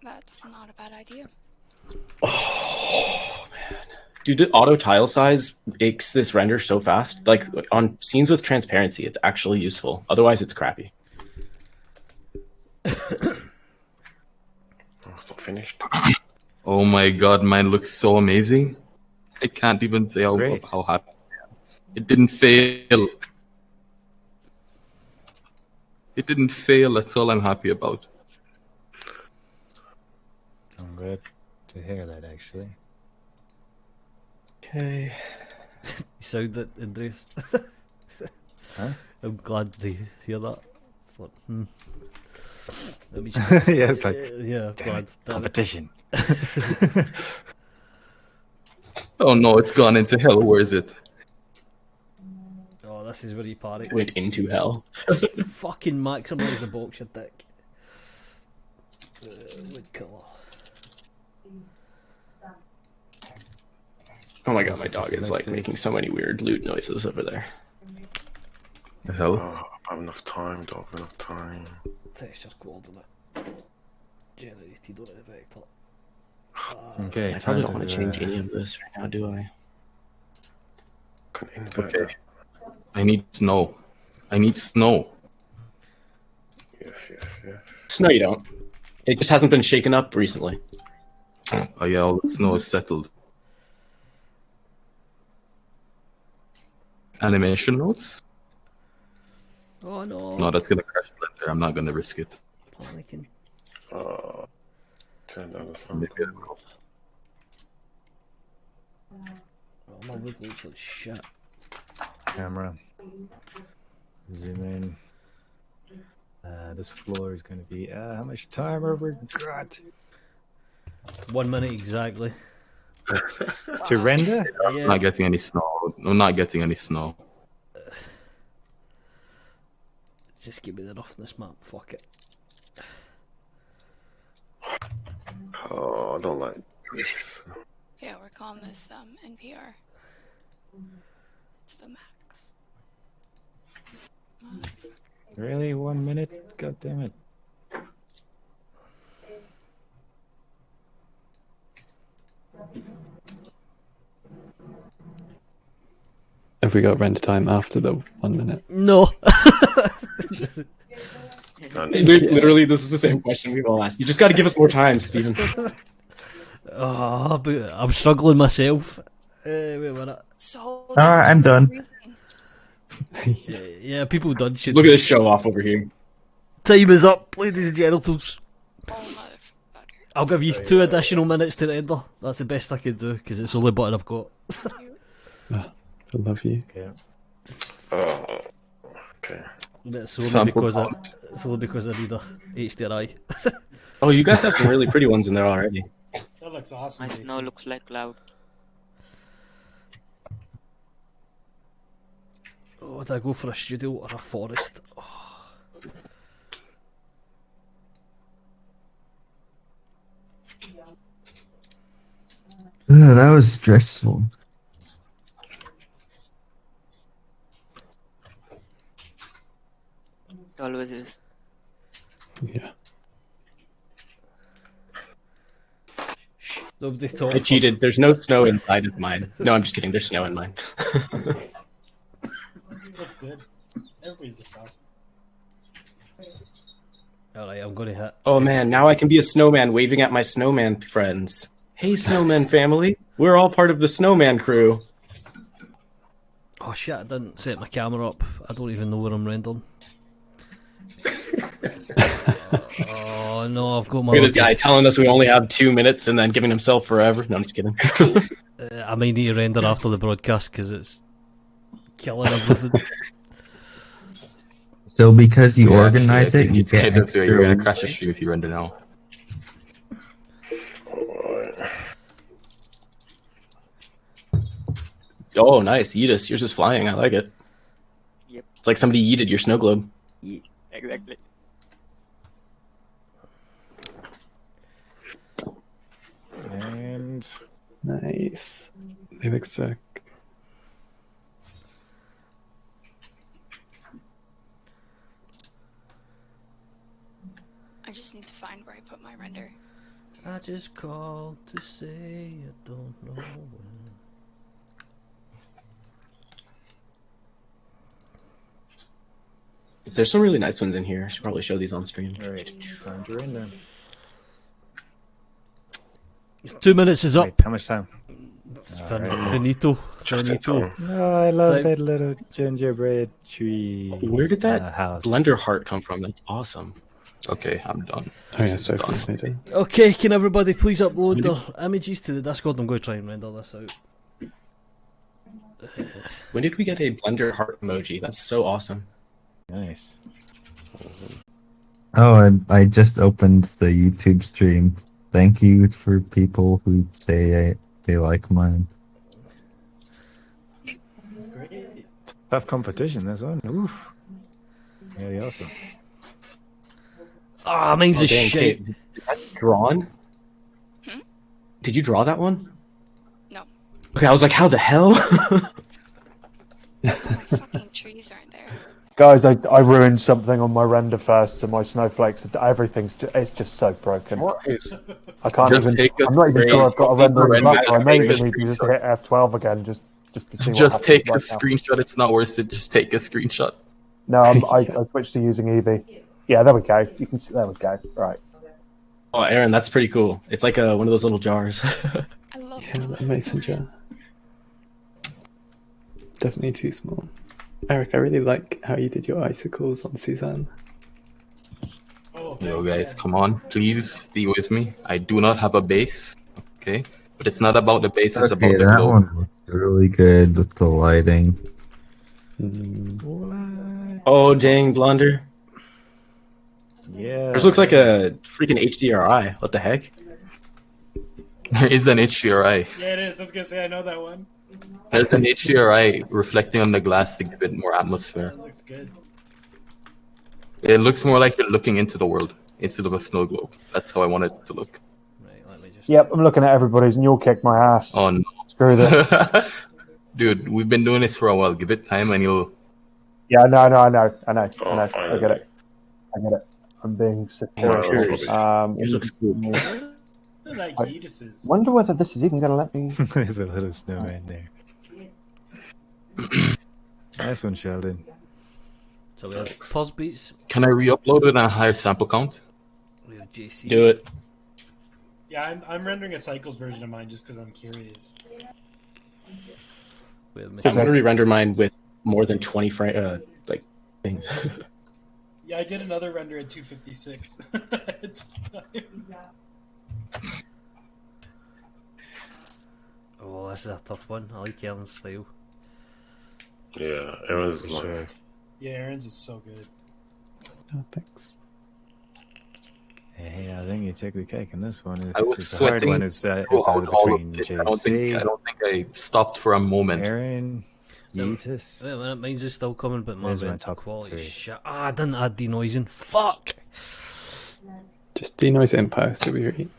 That's not a bad idea. Oh, man. Dude, the auto tile size makes this render so fast. Like, on scenes with transparency, it's actually useful. Otherwise, it's crappy. Oh, it's not finished. Oh my god, mine looks so amazing. I can't even say how happy I am. It didn't fail. It didn't fail, that's all I'm happy about. I'm glad to hear that, actually. Okay. You sound it, Andres. Huh? I'm glad to hear that. It's like, Let me Yeah, it's like, yeah, damn glad. it, competition. Oh no, it's gone into hell. Where is it? Oh, this is where you party. Went into hell. Just fucking maximise the box, you dick. Wood colour. Oh my god, my dog is like making so many weird loot noises over there. The hell? Oh, I have enough time, don't have enough time. Texture coordinate. Generated on a vector. Okay, I probably don't want to change any of this right now, do I? Can invert Okay. I need snow. I need snow. Yes. No, you don't. It just hasn't been shaken up recently. Oh yeah, all the snow is settled. Animation notes? Oh no. No, that's gonna crash Blender. I'm not gonna risk it. Turn down the sound. Maybe I will. Oh, my wood looks like shit. Camera. Zoom in. This floor is going to be. How much time have we got? 1 minute exactly. To render? I'm not getting any snow. I'm not getting any snow. Just give me the roughness map. Fuck it. Oh, I don't like this. Yeah, we're calling this NPR. The max. Really? 1 minute? God damn it. Have we got render time after the 1 minute? No. Literally, this is the same question we've all asked. You just got to give us more time, Steven. Oh, but I'm struggling myself. Wait a minute. So Alright, I'm done. Yeah, people done shit. Look at this show off over here. Time is up, ladies and genitals. I'll give you 2 additional minutes to render. That's the best I can do because it's the only button I've got. I love you. Okay. Oh, okay. It's only because I need a HDRI. Oh, you guys have some really pretty ones in there already. That looks awesome. My snow looks like cloud. Oh, would I go for a studio or a forest? Oh. That was stressful. It always is. Yeah. Nobody talk. I cheated. There's no snow inside of mine. No, I'm just kidding. There's snow in mine. Looks good. Everybody's looks awesome. Alright, I'm gonna hit. Oh man, now I can be a snowman waving at my snowman friends. Hey, snowman family. We're all part of the snowman crew. Oh shit, I didn't set my camera up. I don't even know where I'm rendering. Oh no, I've got my... Look at this guy telling us we only have 2 minutes and then giving himself forever. No, I'm just kidding. I might need to render after the broadcast because it's killing everything. So because you Yeah, organize actually, I it, think you it's get kind of extra. you're gonna crash the stream if you render now. Oh, nice. Yeetus, you're just flying. I like it. Yep. It's like somebody yeeted your snow globe. Exactly. And Nice. They look sick. I just need to find where I put my render. I just called to say I don't know when. There's some really nice ones in here. I should probably show these on stream. alright, time to render. 2 minutes is up. Wait, how much time? It's Alright. finito. Just in Finito. time. No, I love Like- that little gingerbread tree. Where did that house? blender heart come from? That's awesome. Okay, I'm done. Oh yeah, This is so done. made it. Okay, can everybody please upload their images to the Discord? I'm going to try and render this out. When did we get a blender heart emoji? That's so awesome. Nice. Oh, I just opened the YouTube stream. Thank you for people who say they like mine. It's great. Tough competition, this one. Oof. Really awesome. Ah, mine's Oh, a dang, shit. Kate, is that drawn? Hmm? Did you draw that one? No. Okay, I was like, how the hell? My fucking trees aren't there. Guys, I ruined something on my render first, so my snowflakes, it's just so broken. What is? I can't Just even. take a I'm not even sure I've got a screen, rendering render buffer. I may that even need to just hit F12 again. Just just to see what Just happens take a right now. screenshot. It's not worth it. Just take a screenshot. No, I switched to using EV. Yeah, there we go. You can see. There we go. Right. Oh, Aaron, that's pretty cool. It's like one of those little jars. I love Yeah, that mason jar. Definitely too small. Eric, I really like how you did your icicles on Suzanne. Oh, Yo, thanks, guys, yeah. come on. Please stay with me. I do not have a base. Okay? But it's not about the base. It's Okay, about the that globe. one looks really good with the lighting. Oh, dang, blunder. Yeah. This looks like a freaking HDRI. What the heck? There is an HDRI. Yeah, it is. I was gonna say I know that one. There's an HDRI reflecting on the glass to give it more atmosphere. That looks good. It looks more like you're looking into the world instead of a snow globe. That's how I want it to look. Right, let me just. Yep, I'm looking at everybody's, and you'll kick my ass. Oh no. Screw this. Dude, we've been doing this for a while. Give it time and you'll... Yeah, I know. Oh, I finally. get it. I'm being Oh, satirical. Yours looks cool. Like Yeetus's. Wonder whether this is even going to let me. There's a little snowman there. Nice one, Sheldon. So we have pause beats. Can I re-upload it on a higher sample count? We have JC. Do it. Yeah, I'm rendering a Cycles version of mine just because I'm curious. We have I'm gonna re-render mine with more than 20 like things. Yeah, I did another render at 256. Oh, this is a tough one. I like Ellen's style. Yeah, Aaron's For nice. sure. Yeah, Aaron's is so good. Oh, thanks. Hey, I think you took the cake on this one. I was The hard sweating one is throughout it's all between of this. JC, I don't think I stopped for a moment. Aaron, Yeetus. Wait a minute, mine's is still coming, but There's my my top quality three. shit. Ah, I didn't add denoising. Fuck! Just denoise it in post. It'll be great.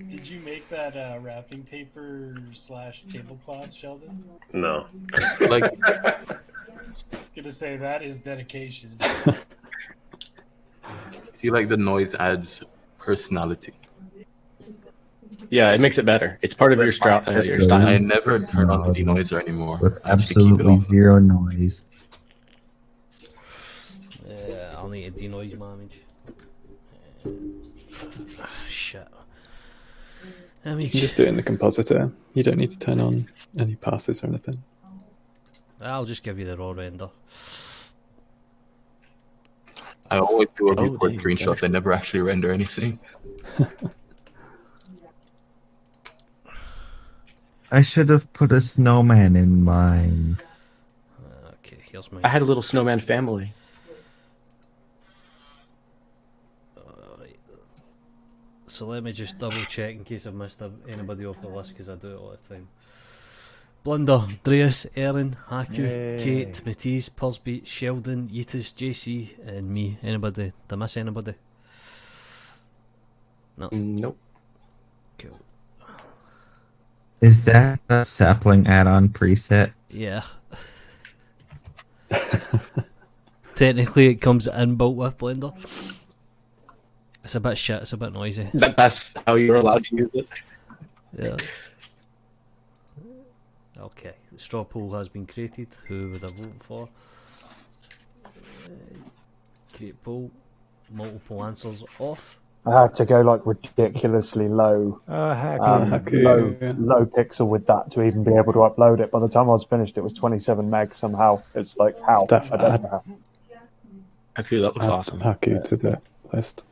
Did you make that wrapping paper / tablecloth, Sheldon? No. Like, I was gonna say that is dedication. I feel like the noise adds personality. Yeah, it makes it better. It's part of your, your style. I never turn on the denoiser anymore. With I actually keep it absolutely off. zero noise. Yeah, I'll need to denoise my image. Shit. You can just do it in the compositor. You don't need to turn on any passes or anything. I'll just give you the raw render. I always do a Oh, report there you screenshot. go. I never actually render anything. I should have put a snowman in mine. Okay, here's my. I had a little snowman family. Alright. So let me just double check in case I've missed anybody off the list because I do it all the time. Blunder, Dreas, Erin, Haku, Yay. Kate, Matisse, Pursbeat, Sheldon, Yeetus, JC, and me. Anybody? Did I miss anybody? No. Nope. Cool. Is that a sapling add-on preset? Yeah. Technically, it comes inbuilt with Blender. It's a bit shit. It's a bit noisy. That's how you're allowed to use it. Yeah. Okay, the straw poll has been created. Who would I vote for? Create poll. Multiple answers off. I had to go like ridiculously low, Haku. low pixel with that to even be able to upload it. By the time I was finished, it was 27 meg somehow. It's like how? Stuff I don't know how. Actually, that looks Add awesome. Haku to the list.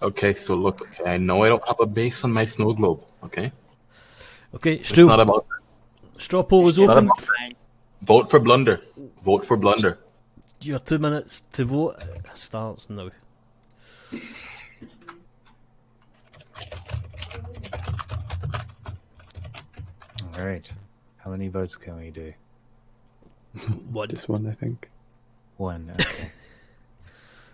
Okay, so look, okay, I know I don't have a base on my snow globe, okay? Okay, It's not about straw poll is it's not open. about vote for Blunder. Vote for Blunder. Your 2 minutes to vote starts now. Alright. How many votes can we do? One. Just one, I think. One, okay.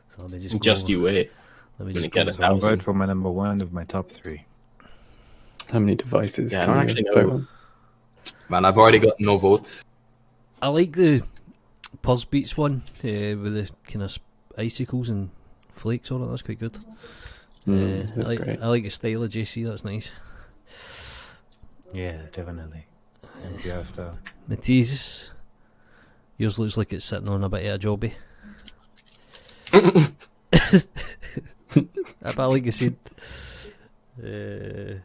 So let me just Just go. you wait. Let me When just you go. get So I'll 1,000. vote for my number one of my top three. How many devices Yeah, I can don't you actually vote know. on? Man, I've already got no votes. I like the Pursbeats one with the kind of icicles and flakes on it. That's quite good. That's I great. like the style of JC. That's nice. Yeah, definitely. MPR style. Matisse, yours looks like it's sitting on a bit of a jobby. But like I said, I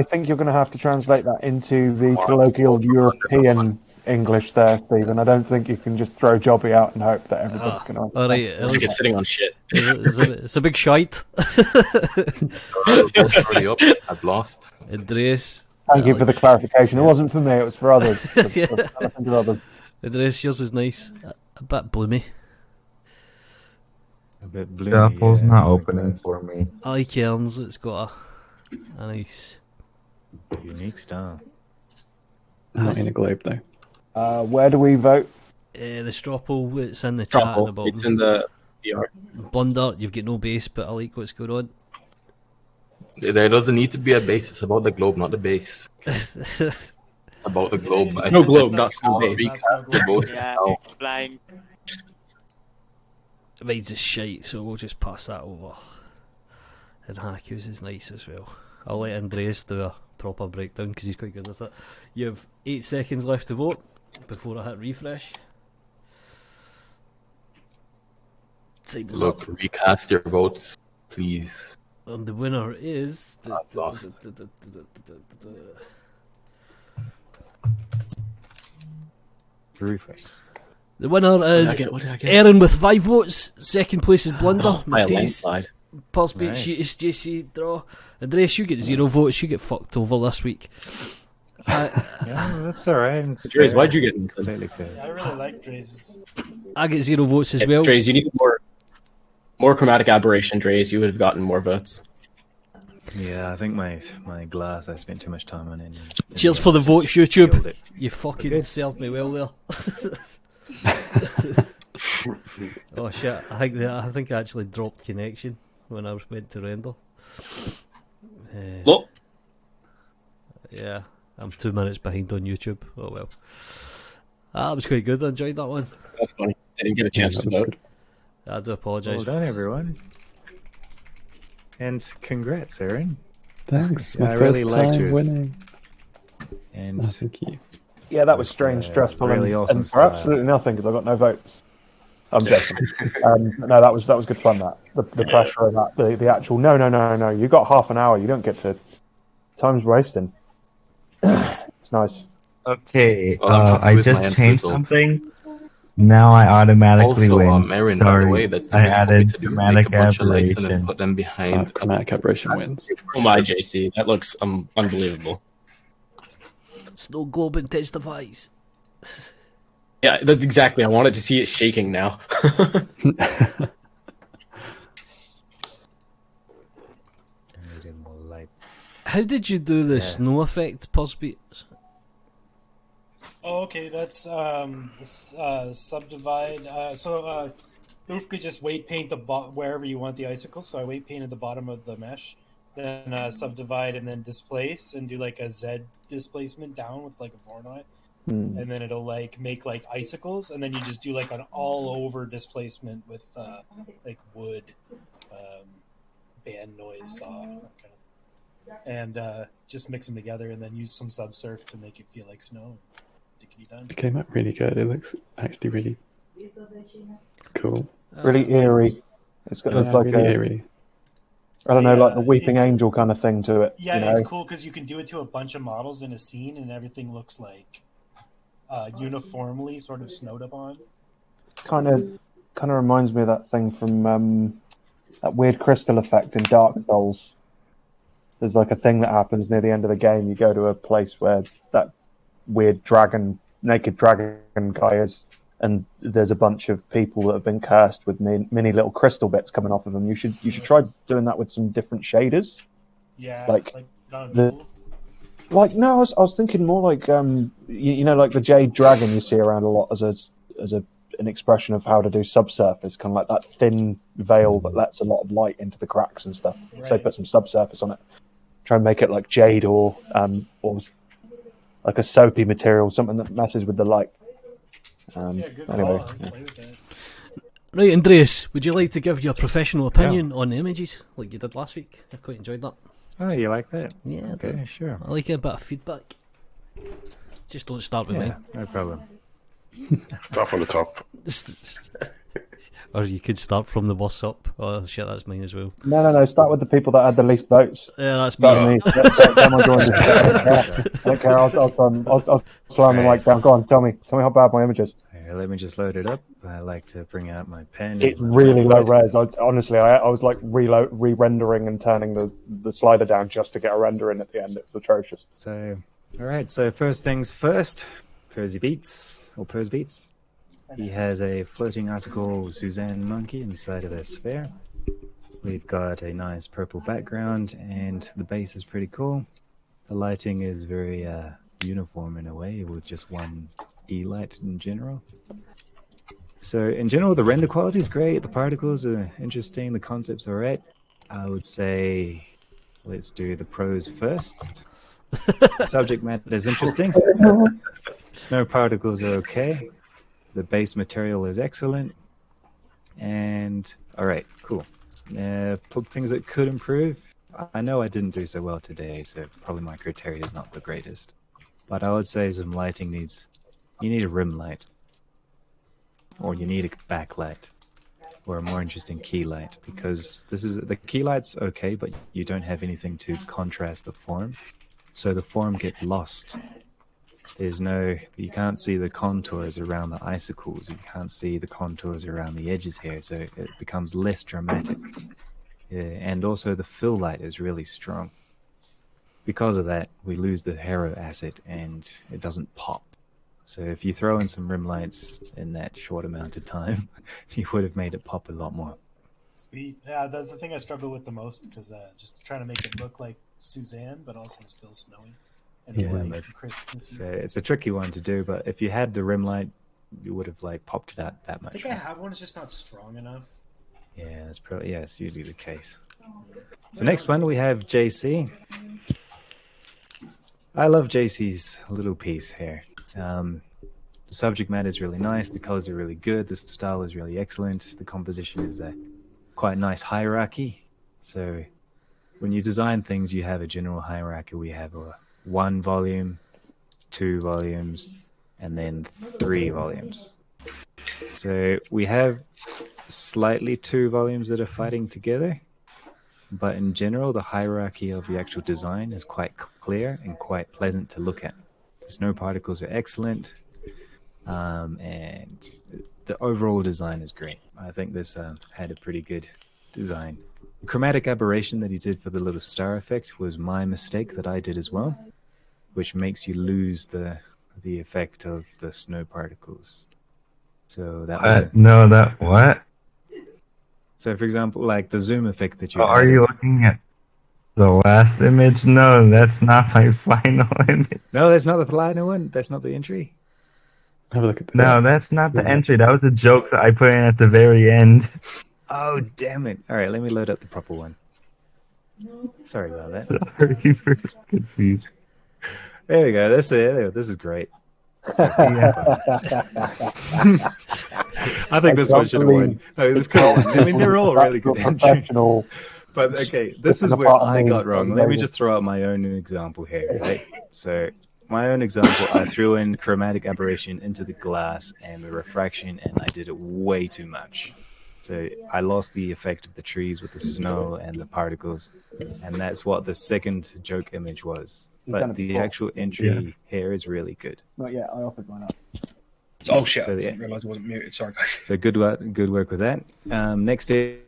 think you're going to have to translate that into the colloquial European English there, Stephen. I don't think you can just throw jobby out and hope that everybody's going to. All right, It's like it's sitting on shit. It's a big shite. Hurry up, I've lost. Andreas. Thank you for the clarification. It wasn't for me, it was for others. Andreas, yours is nice. A bit bloomy. A bit blue. Shuffle's not opening for me. I like Cairns, it's got a nice unique style. Not in a globe though. Where do we vote? The Stropple, it's in the chat at the bottom. It's in the VR. Blunder, you've got no base, but I like what's going on. There doesn't need to be a base. It's about the globe, not the base. About the globe. No globe, not snow base. Yeah, it's flying. Mine's is shite, so we'll just pass that over. And Haku's is nice as well. I'll let Andreas do a proper breakdown because he's quite good at it. You have 8 seconds left to vote before I hit refresh. Time's Look, up. recast your votes, please. And the winner is... I've lost. Refresh. The winner is What did I get? Aaron with 5 votes. Second place is Blunder. By a Matisse. landslide. Pulse beat Nice. sheet is JC draw. Andreas, you get 0 votes. You get fucked over this week. Yeah, that's alright. Dre's, why'd you get in? Completely fair. Yeah, I really like Dre's. I get 0 votes as well. Dre's, you need more chromatic aberration, Dre's. You would have gotten more votes. Yeah, I think my glass, I spent too much time on it. Cheers for the votes, YouTube. Killed it. You fucking Okay. served me well there. Oh shit! I think I actually dropped connection when I was went to render. Look. Yeah, I'm 2 minutes behind on YouTube. Oh well. That was quite good. I enjoyed that one. That's funny. I didn't get a chance to vote. I do apologise. Well done, everyone. And congrats, Aaron. Thanks. Yeah, My I first really liked time yours. winning. And Oh, thank you. Yeah, that was strange, stressful, really and, awesome and for style. absolutely nothing because I got no votes. I'm joking. No, that was good fun. That the pressure of that, the actual no. You got half an hour. You don't get to. Time's wasting. It's nice. Okay, Well, I'm happy I with my just end changed result. something. Now I automatically Also, win. Aaron, Sorry, by the way, that I thing you told me added to do, make a chromatic bunch of lights and then aberration. put them behind. Chromatic aberration wins. Oh my, JC. That looks unbelievable. SnowGlobe intensifies. Yeah, that's exactly. I wanted to see it shaking now. I needed more lights. How did you do the Yeah. snow effect, Puzzbeat? Oh, okay, that's subdivide. Oof could just weight paint wherever you want the icicles. So I weight painted the bottom of the mesh, then subdivide and then displace and do like a Z displacement down with like a Voronoi. And then it'll like make like icicles, and then you just do like an all over displacement with like wood, band noise saw, that kind of, and just mix them together, and then use some subsurf to make it feel like snow. Done. It came out really good. It looks actually really cool. Really eerie. It's got there's like really a, eerie. I don't know, like the Yeah, weeping it's- angel kind of thing to it. Yeah, you know? it's cool because you can do it to a bunch of models in a scene, and everything looks like uniformly sort of snowed upon. Kind of reminds me of that thing from that weird crystal effect in Dark Souls. There's like a thing that happens near the end of the game. You go to a place where that weird naked dragon guy is, and there's a bunch of people that have been cursed with mini little crystal bits coming off of them. You should try doing that with some different shaders. Yeah, Like not the- cool. Like no, I was thinking more like you know, like the jade dragon you see around a lot as an expression of how to do subsurface, kind of like that thin veil that lets a lot of light into the cracks and stuff. So Right. put some subsurface on it. Try and make it like jade or like a soapy material, something that messes with the light. Yeah, good Anyway, call. I'll play with that. Right, Andreas, would you like to give your professional opinion on the images like you did last week? I quite enjoyed that. Oh, you like that? Yeah, I Okay, do. sure. I like a bit of feedback. Just don't start with me. No problem. Start from the top. Or you could start from the boss up. Oh shit, that's mine as well. No. Start with the people that had the least votes. Yeah, that's Start me. with me. Them will join this. I don't care. I'll slam them like down. Go on, tell me how bad my image is. Here, let me just load it up. I like to bring out my pen. It's really low res. Honestly, I was like re-rendering and turning the slider down just to get a render in at the end. It was atrocious. So, all right. So first things first, Percy Beats or Pers Beats. He has a floating icicle Suzanne monkey inside of a sphere. We've got a nice purple background, and the base is pretty cool. The lighting is very uniform in a way, with just one E light in general. So in general, the render quality is great. The particles are interesting. The concept's alright. I would say let's do the pros first. Subject matter is interesting. Snow particles are okay. The base material is excellent. And alright, cool. Things that could improve. I know I didn't do so well today, so probably my criteria is not the greatest. But I would say some lighting needs... You need a rim light. Or you need a backlight. Or a more interesting key light. Because the key light's okay, but you don't have anything to contrast the form. So the form gets lost. You can't see the contours around the icicles. You can't see the contours around the edges here, so it becomes less dramatic. And also the fill light is really strong. Because of that, we lose the hero asset and it doesn't pop. So if you throw in some rim lights in that short amount of time, you would have made it pop a lot more. Sweet. Yeah, that's the thing I struggle with the most, because just trying to make it look like Suzanne, but also still snowy. Yeah, so it's a tricky one to do, but if you had the rim light, you would have popped it out that much. I think I have one. It's just not strong enough. Yeah, it's usually the case. So next one we have JC. I love JC's little piece here. The subject matter is really nice. The colors are really good. The style is really excellent. The composition is a quite nice hierarchy. So when you design things, you have a general hierarchy. We have a 1 volume, 2 volumes, and then 3 volumes. So we have slightly 2 volumes that are fighting together, but in general, the hierarchy of the actual design is quite clear and quite pleasant to look at. The snow particles are excellent, and the overall design is great. I think this had a pretty good design. Chromatic aberration that he did for the little star effect was my mistake that I did as well, which makes you lose the effect of the snow particles. So that what? So for example, like the zoom effect that you are you looking at the last image? No, that's not my final image. No, that's not the final one. That's not the entry. Have a look at that. No, that's not the entry. That was a joke that I put in at the very end. Oh, damn it. All right, let me load up the proper one. Sorry about that. Sorry for confused. There we go. This is great. I think this one should have won. No, this could have won. I mean, they're all really good entries. But okay, this is where I got wrong. Let me just throw out my own example here, right? So my own example, I threw in chromatic aberration into the glass and the refraction, and I did it way too much. So I lost the effect of the trees with the snow and the particles, and that's what the second joke image was. But the actual entry here is really good. Not yet. I offered mine up. Oh shit! I didn't realise I wasn't muted. Sorry, guys. So good work with that. Next image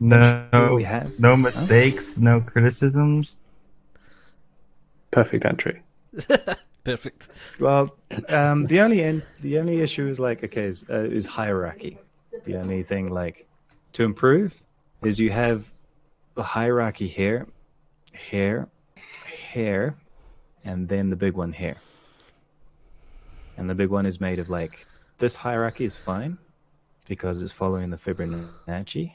we have no mistakes, no criticisms. Perfect entry. Perfect. Well, the only issue is is hierarchy. The only thing to improve is you have a hierarchy here, and then the big one here. And the big one is made of this hierarchy is fine because it's following the Fibonacci,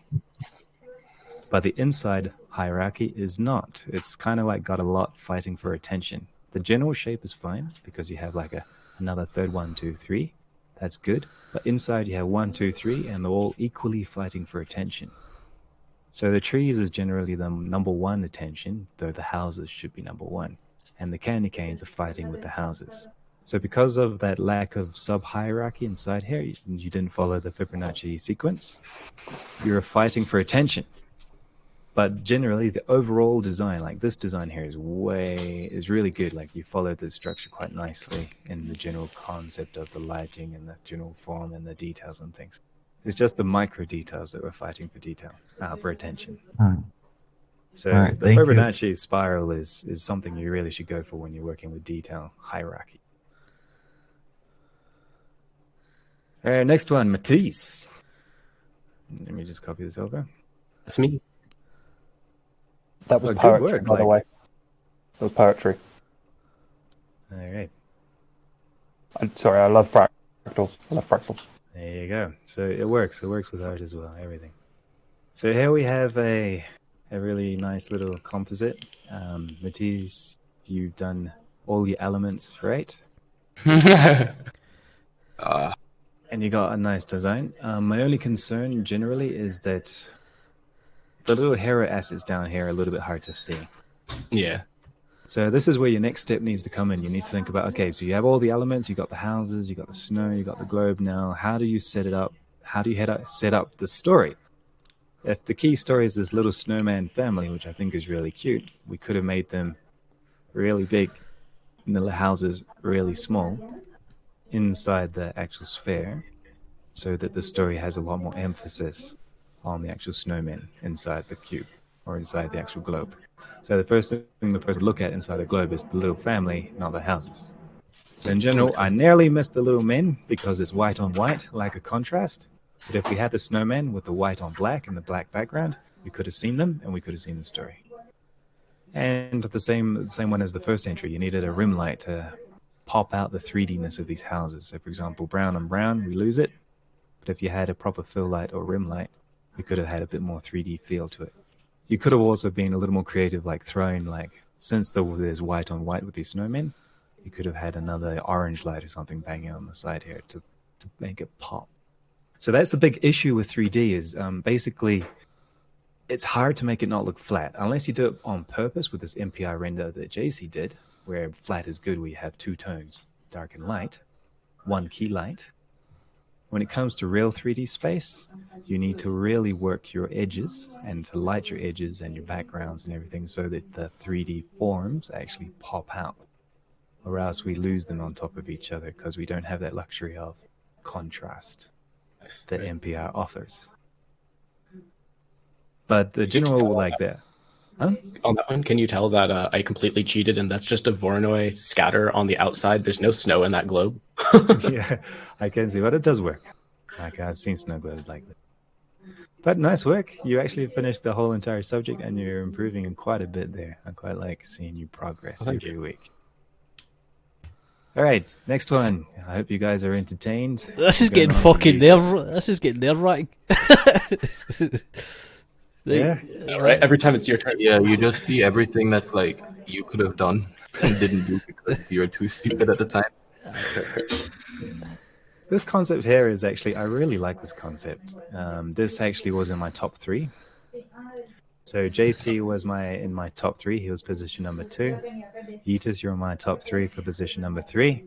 but the inside hierarchy is not. It's kind of got a lot fighting for attention. The general shape is fine because you have another third 1, 2, 3. That's good. But inside you have 1, 2, 3, and they're all equally fighting for attention. So the trees is generally the number 1 attention, though the houses should be number 1. And the candy canes are fighting with the houses. So because of that lack of sub-hierarchy inside here, you didn't follow the Fibonacci sequence. You're fighting for attention. But generally, the overall design, like this design here, is really good. Like you followed the structure quite nicely in the general concept of the lighting and the general form and the details and things. It's just the micro details that we're fighting for for attention. So Alright, the thank you. Fibonacci spiral is something you really should go for when you're working with detail hierarchy. Next one, Matisse. Let me just copy this over. That's me. That was good poetry, work, by the way. That was poetry. All right. Sorry, I love fractals. I love fractals. There you go. So it works. It works with art as well, everything. So here we have a really nice little composite. Matisse, you've done all your elements, right? And you got a nice design. My only concern generally is that the little hero assets down here are a little bit hard to see. Yeah. So this is where your next step needs to come in. You need to think about, okay, so you have all the elements, you got the houses, you got the snow, you got the globe. Now, how do you set it up? How do you set up the story? If the key story is this little snowman family, which I think is really cute, we could have made them really big and the houses really small inside the actual sphere so that the story has a lot more emphasis on the actual snowman inside the cube or inside the actual globe. So the first thing the person would look at inside the globe is the little family, not the houses. So in general, I nearly missed the little men because it's white on white, lack of contrast. But if we had the snowmen with the white on black and the black background, we could have seen them and we could have seen the story. And the same one as the first entry, you needed a rim light to pop out the 3D-ness of these houses. So for example, brown on brown, we lose it. But if you had a proper fill light or rim light, we could have had a bit more 3D feel to it. You could have also been a little more creative, like thrown, like, since there's white on white with these snowmen, you could have had another orange light or something banging on the side here to make it pop. So that's the big issue with 3D is basically it's hard to make it not look flat unless you do it on purpose with this MPI render that JC did, where flat is good, where you have two tones, dark and light, one key light. When it comes to real 3D space, you need to really work your edges and to light your edges and your backgrounds and everything so that the 3D forms actually pop out. Or else we lose them on top of each other because we don't have that luxury of contrast that MPR offers. But the general like that. Huh? On that one, can you tell that I completely cheated and that's just a Voronoi scatter on the outside? There's no snow in that globe. Yeah, I can see, but it does work. Like I've seen snow globes like that. But nice work. You actually finished the whole entire subject and you're improving in quite a bit there. I quite like seeing you progress every week. All right, next one. I hope you guys are entertained. This is getting fucking nerve-wracking. Yeah. Right. Every time it's your turn. Yeah, you just see everything that's like you could have done and didn't do because you were too stupid at the time. This concept here is actually, I really like this concept. This actually was in my top 3. So JC was in my top 3. He was position number 2. Yeetus, you're in my top 3 for position number 3.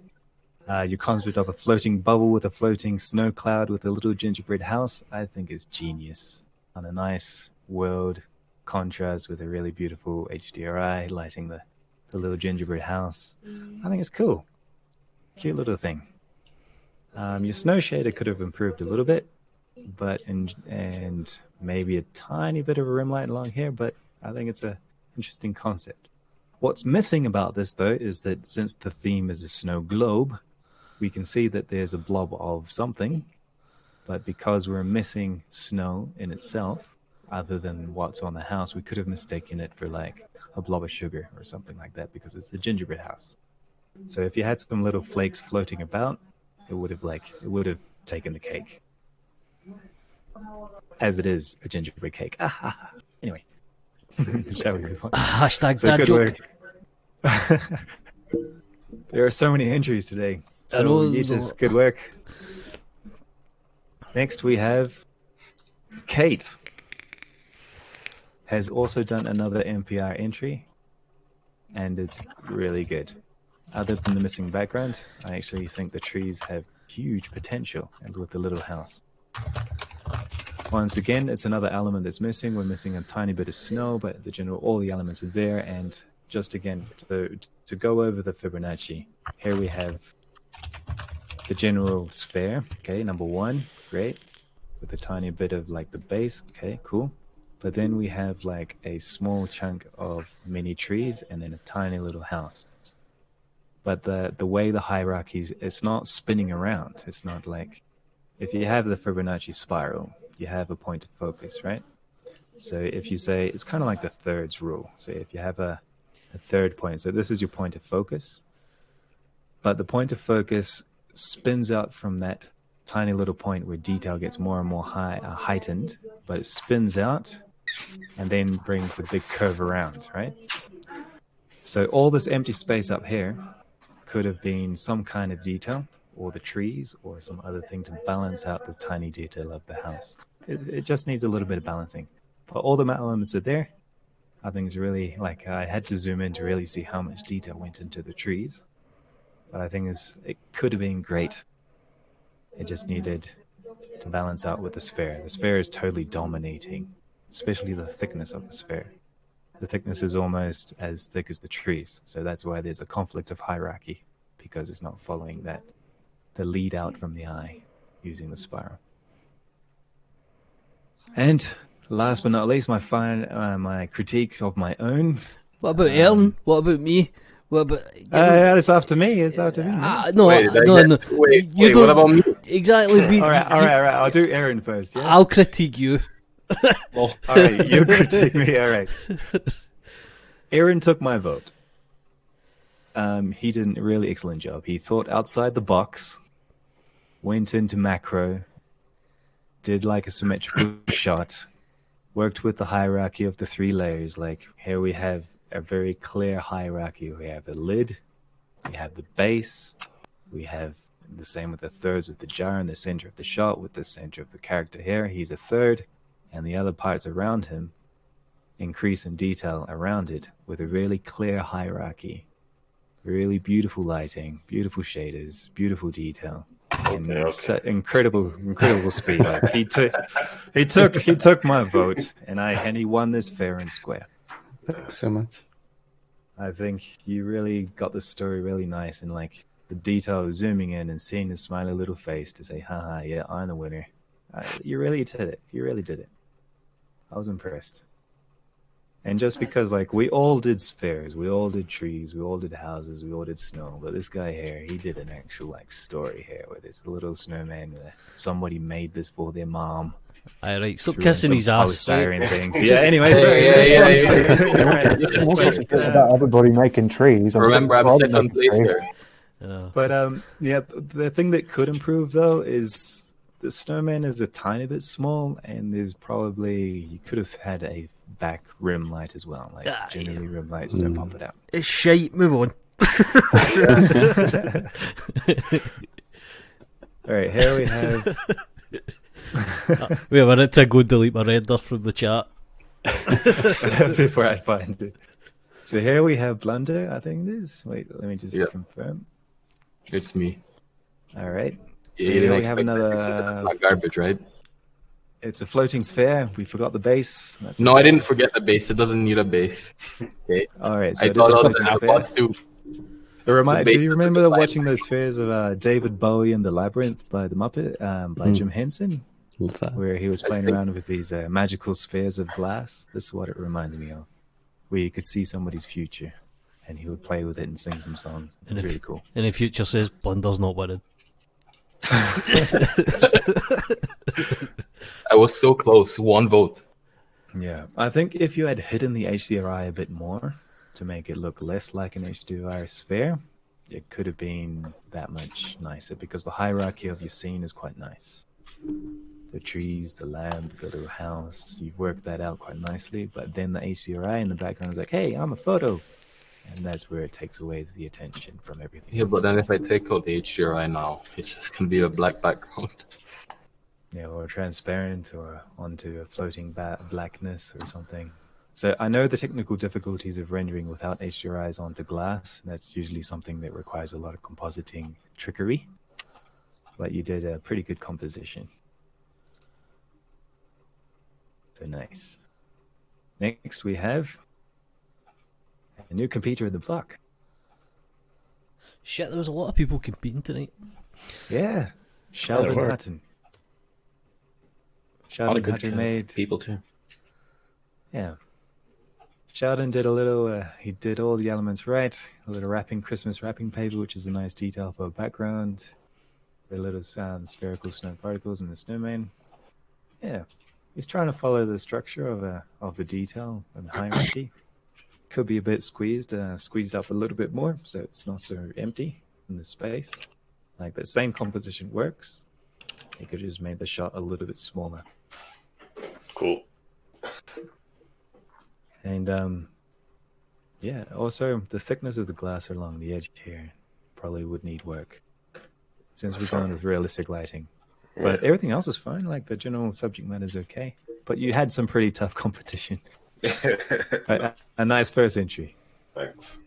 Your concept of a floating bubble with a floating snow cloud with a little gingerbread house, I think is genius. On a nice world contrast with a really beautiful HDRI lighting the little gingerbread house. I think it's cool. Cute little thing. Your snow shader could have improved a little bit, but and maybe a tiny bit of a rim light along here, but I think it's an interesting concept. What's missing about this, though, is that since the theme is a snow globe, we can see that there's a blob of something, but because we're missing snow in itself, other than what's on the house, we could have mistaken it for like a blob of sugar or something like that because it's the gingerbread house. So if you had some little flakes floating about, it would have taken the cake. As it is a gingerbread cake. Anyway, shall we move on? Hashtag so that joke. There are so many entries today. So Yeetus, good work. Next we have Kate. Has also done another MPR entry, and it's really good. other than the missing background, I actually think the trees have huge potential, and with the little house. Once again, it's another element that's missing. We're missing a tiny bit of snow, but the general, all the elements are there. And just again, to go over the Fibonacci, here we have the general sphere. Okay, number one, great, with a tiny bit of like the base. Okay, cool. But then we have like a small chunk of mini trees and then a tiny little house. But the way the hierarchies, it's not spinning around. It's not like, if you have the Fibonacci spiral, you have a point of focus, right? So if you say, it's kind of like the thirds rule. So if you have a third point, so this is your point of focus, but the point of focus spins out from that tiny little point where detail gets more and more heightened, but it spins out and then brings a big curve around, right? So all this empty space up here could have been some kind of detail, or the trees, or some other thing to balance out this tiny detail of the house. It just needs a little bit of balancing. But all the metal elements are there. I think it's really, like, I had to zoom in to really see how much detail went into the trees. But I think it could have been great. It just needed to balance out with the sphere. The sphere is totally dominating, especially the thickness of the sphere. The thickness is almost as thick as the trees. So that's why there's a conflict of hierarchy, because it's not following the lead out from the eye using the spiral. And last but not least, my critique of my own. What about Aaron? What about me? What about? It's up to me. It's up to me. No. Wait, you what about me? Exactly. All right. I'll do Aaron first. Yeah. I'll critique you. All right, you critique me. All right. Aaron took my vote. He did a really excellent job. He thought outside the box, went into macro, did like a symmetrical shot, worked with the hierarchy of the 3 layers. Like here we have a very clear hierarchy. We have the lid, we have the base, we have the same with the thirds with the jar in the center of the shot, with the center of the character here. He's a third, and the other parts around him increase in detail around it with a really clear hierarchy. Really beautiful lighting, beautiful shaders, beautiful detail, and incredible speed. Like he took my vote, and he won this fair and square. Thanks so much. I think you really got the story really nice, and like the detail of zooming in and seeing his smiley little face to say, haha, yeah, I'm the winner. You really did it. You really did it. I was impressed. And just because, like, we all did spheres, we all did trees, we all did houses, we all did snow, but this guy here, he did an actual, like, story here where there's a little snowman where somebody made this for their mom. Alright, stop kissing his ass. Polystyrene things. Yeah, anyway, about everybody making trees. Remember, I'm second place here. But, yeah, the thing that could improve, though, is the snowman is a tiny bit small, and there's probably, you could have had a back rim light as well. Like, generally rim lights don't pop it out. It's shite, move on. Alright, here we have... Wait a minute to go delete my render from the chat. Before I find it. So here we have Blunder, I think it is. Wait, let me just confirm. It's me. Alright. Yeah, So here we have another... It's not garbage, right? It's a floating sphere. We forgot the base. No, I didn't forget the base. It doesn't need a base. Okay. Alright, so I it is a thought floating it was too. Do you remember watching those spheres of David Bowie and the Labyrinth by the Muppet, by Jim Henson? Where he was playing around with these magical spheres of glass. This is what it reminded me of. Where you could see somebody's future, and he would play with it and sing some songs. It was really cool. And the future says, Blunder's not winning. I was so close. 1 vote. Yeah, I think if you had hidden the HDRI a bit more to make it look less like an HDRI sphere, it could have been that much nicer, because the hierarchy of your scene is quite nice. The trees, the lamp, the little house, you've worked that out quite nicely, but then the HDRI in the background is like, hey, I'm a photo. And that's where it takes away the attention from everything. Yeah, but then if I take out the HDRI now, it's just going to be a black background. Yeah, or transparent, or onto a floating blackness or something. So I know the technical difficulties of rendering without HDRIs onto glass. That's usually something that requires a lot of compositing trickery. But you did a pretty good composition. So nice. Next we have a new competer in the block. Shit, there was a lot of people competing tonight. Yeah. Sheldon were. Hutton. A lot of Sheldon good Hutton made... people too. Yeah. Sheldon did a little, he did all the elements right. A little wrapping, Christmas wrapping paper, which is a nice detail for a background. The little spherical snow particles in the snowman. Yeah. He's trying to follow the structure of the detail and hierarchy. Could be a bit squeezed up a little bit more, so it's not so empty in the space. Like the same composition works. He could have just made the shot a little bit smaller. Cool. And yeah, also the thickness of the glass along the edge here probably would need work, since we're going with realistic lighting. But everything else is fine. Like the general subject matter is okay. But you had some pretty tough competition. a nice first entry. Thanks.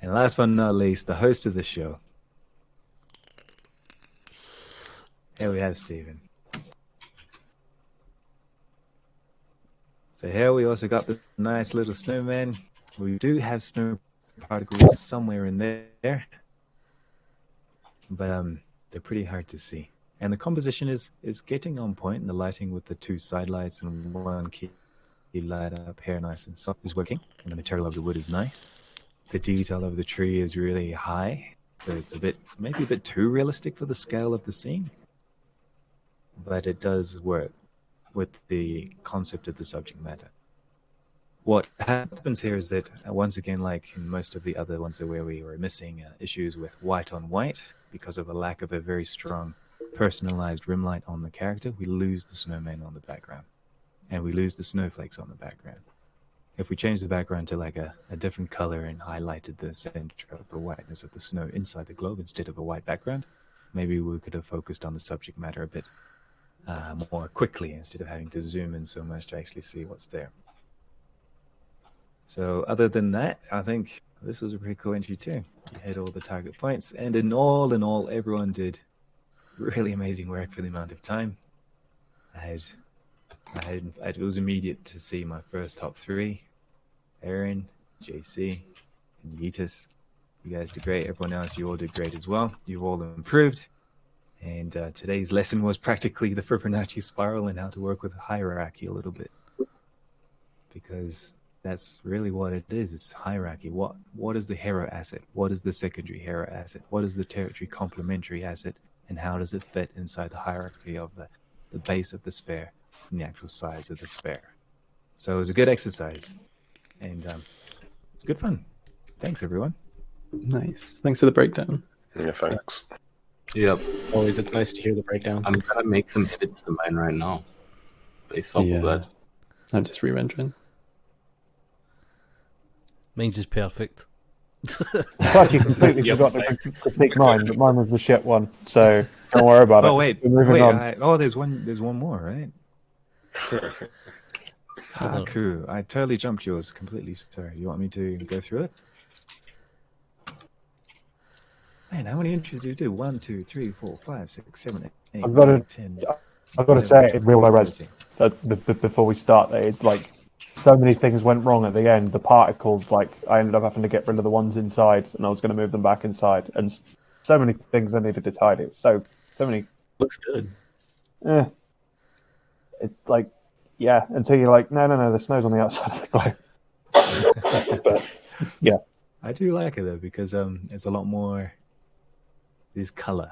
And last but not least, the host of the show. Here we have Stephen. So here we also got the nice little snowman. We do have snow particles somewhere in there, but they're pretty hard to see. And the composition is getting on point, and the lighting with the two side lights and one key light up here nice and soft is working, and the material of the wood is nice. The detail of the tree is really high, so it's maybe a bit too realistic for the scale of the scene, but it does work with the concept of the subject matter. What happens here is that, once again, like in most of the other ones where we were missing issues with white on white, because of a lack of a very strong personalized rim light on the character, we lose the snowman on the background. And we lose the snowflakes on the background. If we change the background to like a different color and highlighted the center of the whiteness of the snow inside the globe instead of a white background, maybe we could have focused on the subject matter a bit more quickly instead of having to zoom in so much to actually see what's there. So other than that, I think this was a pretty cool entry too. You hit all the target points, and in all, everyone did really amazing work for the amount of time. It was immediate to see my first top three: Aaron, JC, and Yeetus. You guys did great. Everyone else, you all did great as well. You've all improved. And today's lesson was practically the Fibonacci spiral and how to work with hierarchy a little bit, because that's really what it is. It's hierarchy. What is the hero asset? What is the secondary hero asset? What is the territory complementary asset? And how does it fit inside the hierarchy of the base of the sphere and the actual size of the sphere? So it was a good exercise, and it's good fun. Thanks, everyone. Nice. Thanks for the breakdown. Yeah, thanks. Yep. It's nice to hear the breakdowns. I'm gonna make some edits to mine right now, based off of that. I'm just re-rendering. Mine's is perfect. Plus, you completely forgot to critique mine, but mine was the shit one, so don't worry about it. Oh wait, We're moving on. There's one more, right? Haku, I totally jumped yours completely. Sorry, you want me to go through it? Man, how many entries do you do? 1, 2, 3, 4, 5, 6, 7, 8, I've got 9, 10. I've got to say it in real low res before we start. There, it's like so many things went wrong at the end. The particles, like I ended up having to get rid of the ones inside, and I was going to move them back inside, and so many things I needed to tidy. So many. Looks good. Yeah. It's like, yeah, until you're like, no, the snow's on the outside of the globe. But yeah, I do like it though, because it's a lot more. There's color.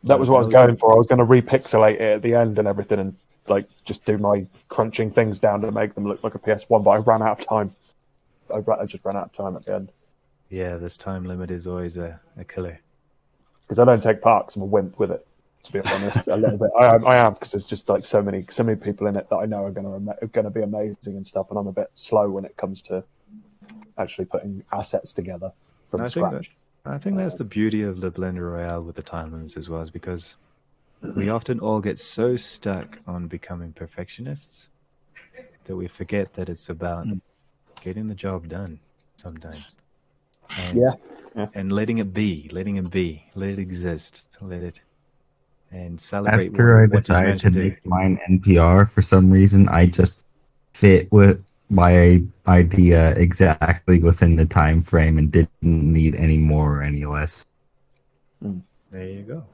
That was what I was going for. I was going to repixelate it at the end and everything, and like just do my crunching things down to make them look like a PS1. But I ran out of time. I just ran out of time at the end. Yeah, this time limit is always a killer. Because I don't take parts. I'm a wimp with it. To be honest, a little bit. I am, because there's just like so many people in it that I know are going to be amazing and stuff, and I'm a bit slow when it comes to actually putting assets together from scratch. I think that's the beauty of the Blender Royale with the time limits as well, is because we often all get so stuck on becoming perfectionists that we forget that it's about getting the job done sometimes. And, and letting it be, let it exist, let it, and celebrate After I what you're trying decided to to do. make mine NPR, for some reason, I just fit with my idea exactly within the time frame and didn't need any more or any less. There you go.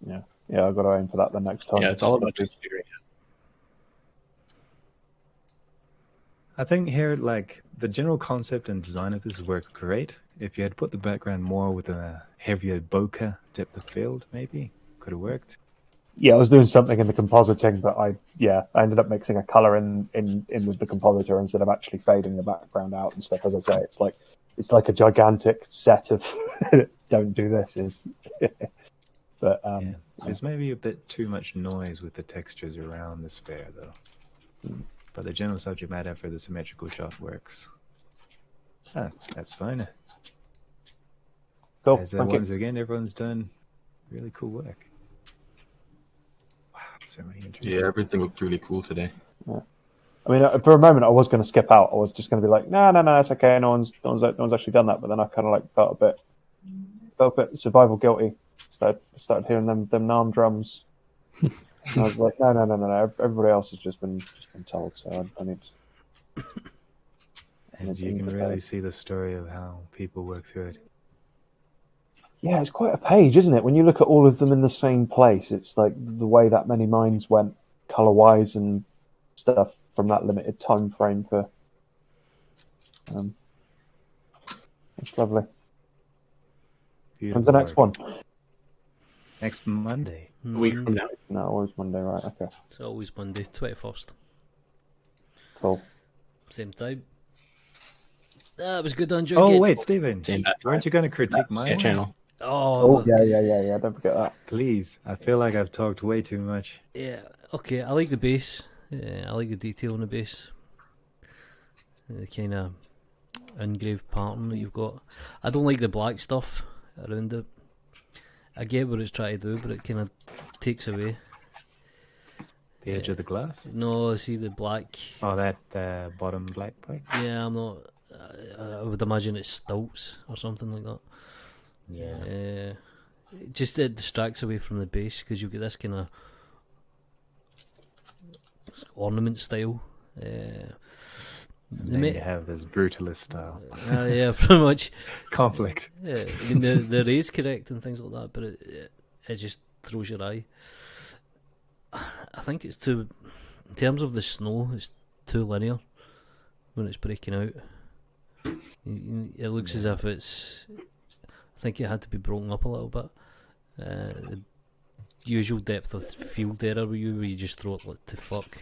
Yeah, I've got to aim for that the next time. Yeah, it's all about just figuring it I think here, like, the general concept and design of this worked great. If you had put the background more with a heavier bokeh depth of field, maybe, could have worked. Yeah, I was doing something in the compositing, but I ended up mixing a color in with the compositor instead of actually fading the background out and stuff. As I say, it's like a gigantic set of don't do this is. But There's maybe a bit too much noise with the textures around the sphere, though. But the general subject matter for the symmetrical shot works. Ah, that's fine. Cool. As, Thank you. once again, everyone's done really cool work. Wow, so many entries. Yeah, everything looked really cool today. Yeah. I mean, for a moment, I was going to skip out. I was just going to be like, no, it's okay. No one's actually done that. But then I kind of like felt a bit survival guilty. Started hearing them NARM drums. And I was like, no. Everybody else has just been told, so I need. And you can really see the story of how people work through it. Yeah, it's quite a page, isn't it? When you look at all of them in the same place, it's like the way that many minds went color-wise and stuff from that limited time frame for. It's lovely. When's the next one? Next Monday. a week from now. No, always Monday, right? Okay. It's always Monday, 21st. Cool. Same time. That was good, Andrew. Oh, wait, Stephen. Weren't you going to critique my channel? Oh, yeah. Don't forget that. Please. I feel like I've talked way too much. Yeah, okay. I like the bass. I like the detail on the bass. The kind of engraved pattern that you've got. I don't like the black stuff around it. I get what it's trying to do, but it kind of takes away. The edge of the glass? No, see the black. Oh, that bottom black part? Yeah, I'm not. I would imagine it's stilts or something like that. Yeah. Just it distracts away from the bass because you get this kind of ornament style. And then you have this brutalist style. Yeah, pretty much. Conflict. Yeah, I mean the array's correct and things like that, but it just throws your eye. I think it's too, in terms of the snow, it's too linear when it's breaking out. It looks as if it's. I think it had to be broken up a little bit. The usual depth of field error where you just throw it like to fuck.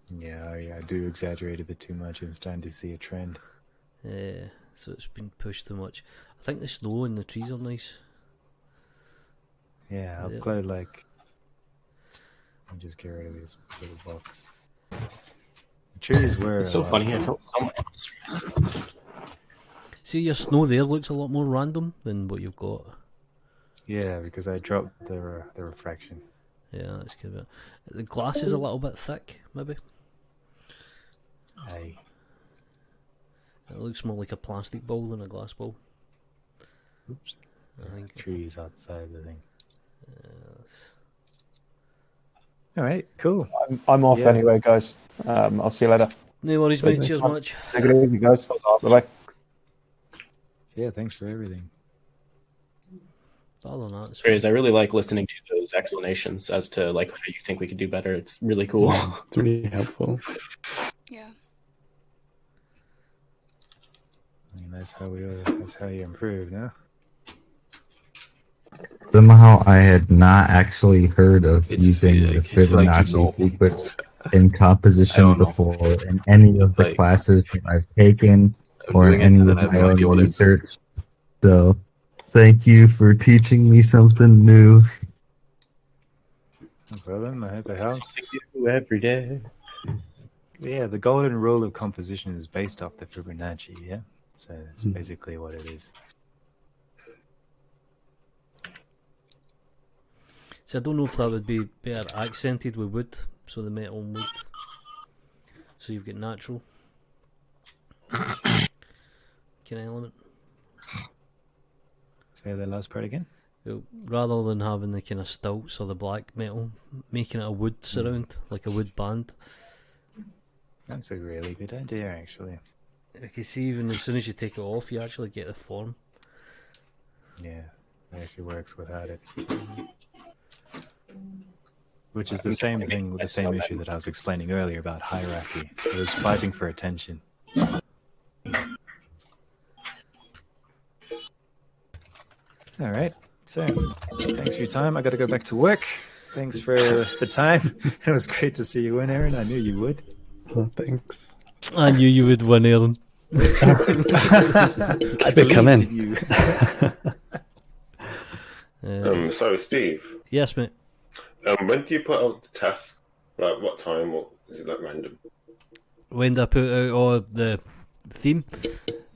Yeah, I do exaggerate a bit too much. I'm starting to see a trend. Yeah, so it's been pushed too much. I think the snow and the trees are nice. Yeah, I'll play like. I'll just get rid of this little box. The trees were. It's so funny. I felt so much stress. See, your snow there looks a lot more random than what you've got. Yeah, because I dropped the refraction. Yeah, that's good. The glass is a little bit thick, maybe. Aye. It looks more like a plastic ball than a glass ball. Oops. I think trees outside the thing. All right, cool. I'm off anyway, guys. I'll see you later. No worries, mate. Cheers much. Take it easy, guys. Bye-bye. Yeah, thanks for everything. Other than that, it's I really like listening to those explanations as to like how you think we could do better. It's really cool. It's really helpful. Yeah. I mean, that's how you improve, no? Somehow I had not actually heard of using the it's like, Fibonacci you know, sequence in composition before in any of the classes that I've taken or in any of my own research. So, thank you for teaching me something new. No problem. I hope it helps. Every day. Yeah, the golden rule of composition is based off the Fibonacci, yeah? So that's basically what it is. So I don't know if that would be better accented with wood, so the metal wood. So you've got natural. Kind of element. Say the last part again. Rather than having the kind of stilts or the black metal, making it a wood surround, like a wood band. That's a really good idea, actually. You can see even as soon as you take it off, you actually get the form. Yeah, it actually works without it. Which is the same thing with the same issue that I was explaining earlier about hierarchy. It was fighting for attention. Alright, so thanks for your time. I gotta go back to work. Thanks for the time. It was great to see you win, Aaron. I knew you would. Oh, thanks. I knew you would win, Aaron. I did come in. So Steve. Yes, mate. When do you put out the task? Like what time, or is it like random? When do I put out the theme?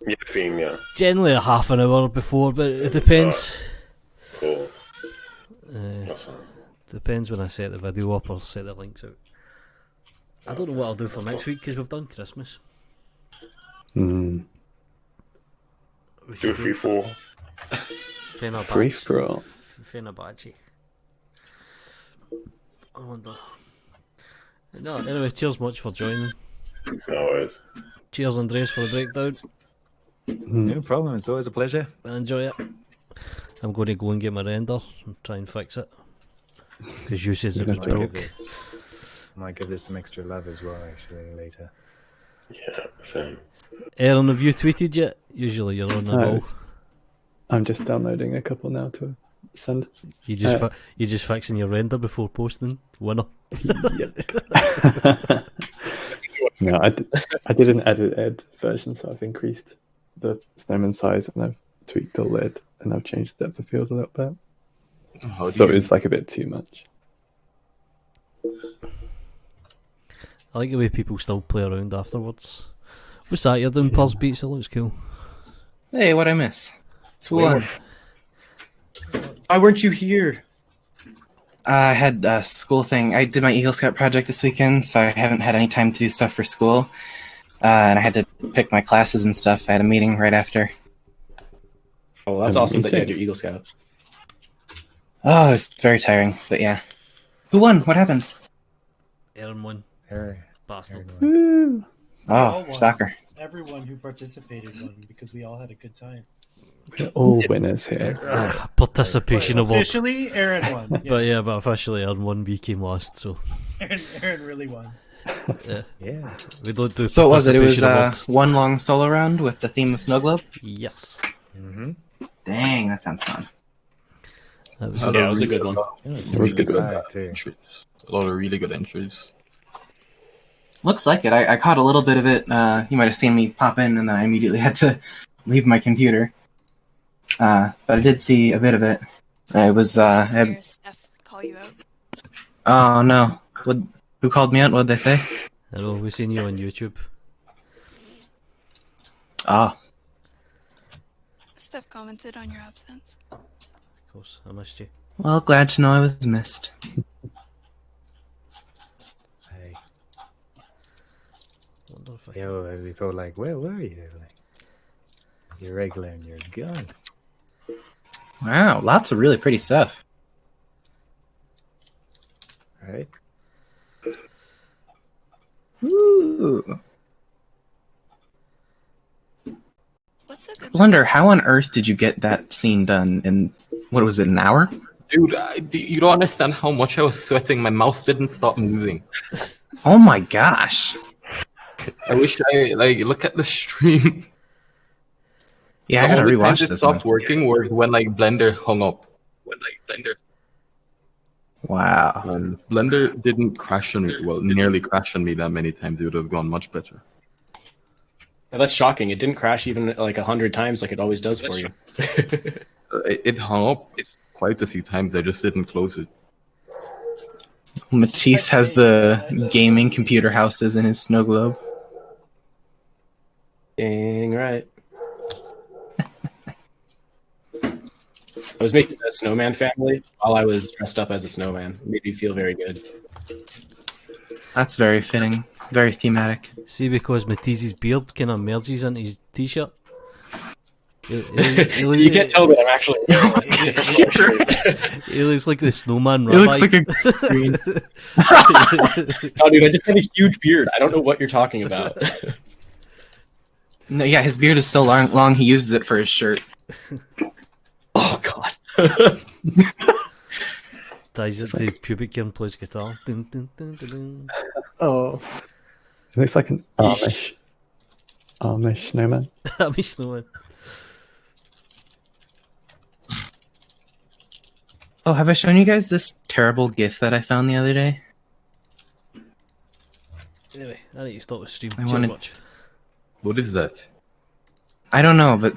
Yeah, theme, yeah. Generally a half an hour before, but it depends. Cool. That's fine. Depends when I set the video up or set the links out. I don't know what I'll do for next week because we've done Christmas. Hmm. Do 3-4. Free-for-all. Fenerbahce. I wonder. No, anyway, cheers much for joining. No worries. Cheers, Andreas, for the breakdown. No problem, it's always a pleasure. Enjoy it. I'm going to go and get my render and try and fix it. Because you said it was broke. Might give this some extra love as well, actually, later. Yeah, same. Aaron, have you tweeted yet? Usually you're on the ball. I'm just downloading a couple now to send. You're just fixing your render before posting? Winner. Yep. No, I did an edited version, so I've increased the snowman size and I've tweaked the lid and I've changed the depth of field a little bit. So it was like a bit too much. I like the way people still play around afterwards. What's that you're doing, Pulse Beats? It looks cool. Hey, what'd I miss? Why weren't you here? I had a school thing. I did my Eagle Scout project this weekend, so I haven't had any time to do stuff for school. And I had to pick my classes and stuff. I had a meeting right after. Oh, that's awesome that you had your Eagle Scout. Oh, it was very tiring, but yeah. Who won? What happened? Aaron won. Bastard. Oh, shocker. Everyone who participated won because we all had a good time. We're all winners here. Participation award. Officially, Aaron won. Yeah. But officially Aaron won. We came last, so. Aaron really won. Yeah. We don't do. So what was it? It was awards. one long solo round with the theme of SnowGlobe? Yes. Mm-hmm. Dang, that sounds fun. That was it was a good one. It was good. Entries. A lot of really good entries. Looks like it. I caught a little bit of it. You might have seen me pop in, and then I immediately had to leave my computer. But I did see a bit of it. It was. Steph call you out? Oh no! Who called me out? What did they say? Hello, we've seen you on YouTube. Oh. Steph commented on your absence. Of course, I missed you. Well, glad to know I was missed. Hey. Wonder if I Yeah, we thought like, where were you? Like, you're regular and you're gone. Wow, lots of really pretty stuff. Right? Ooh. What's a good Blunder, how on earth did you get that scene done in, what was it, an hour? Dude, you don't understand how much I was sweating. My mouse didn't stop moving. Oh my gosh. I wish I, look at the stream. Yeah, I gotta The only rewatch time it this stopped one. working was when, Blender hung up. Wow. Blender didn't crash on me, well, nearly crash on me that many times. It would have gone much better. Yeah, that's shocking. It didn't crash even like 100 times like it always does for you. It hung up quite a few times. I just didn't close it. Matisse has the gaming computer houses in his SnowGlobe. Dang right. I was making a snowman family while I was dressed up as a snowman. It made me feel very good. That's very fitting. Very thematic. See, because Matisse's beard kind of merges into his t-shirt. You can't tell that I'm actually wearing a different sweatshirt. He looks like the snowman It rabbi. looks like a screen. No, dude, I just have a huge beard. I don't know what you're talking about. No, yeah, his beard is so long he uses it for his shirt. Oh god. Ties it to pubic hair and plays guitar. Dun, dun, dun, dun, dun. Oh. It looks like an Amish snowman. Amish snowman. Oh, have I shown you guys this terrible GIF that I found the other day? Anyway, I need to stop the stream. I Too wanted- much. What is that? I don't know, but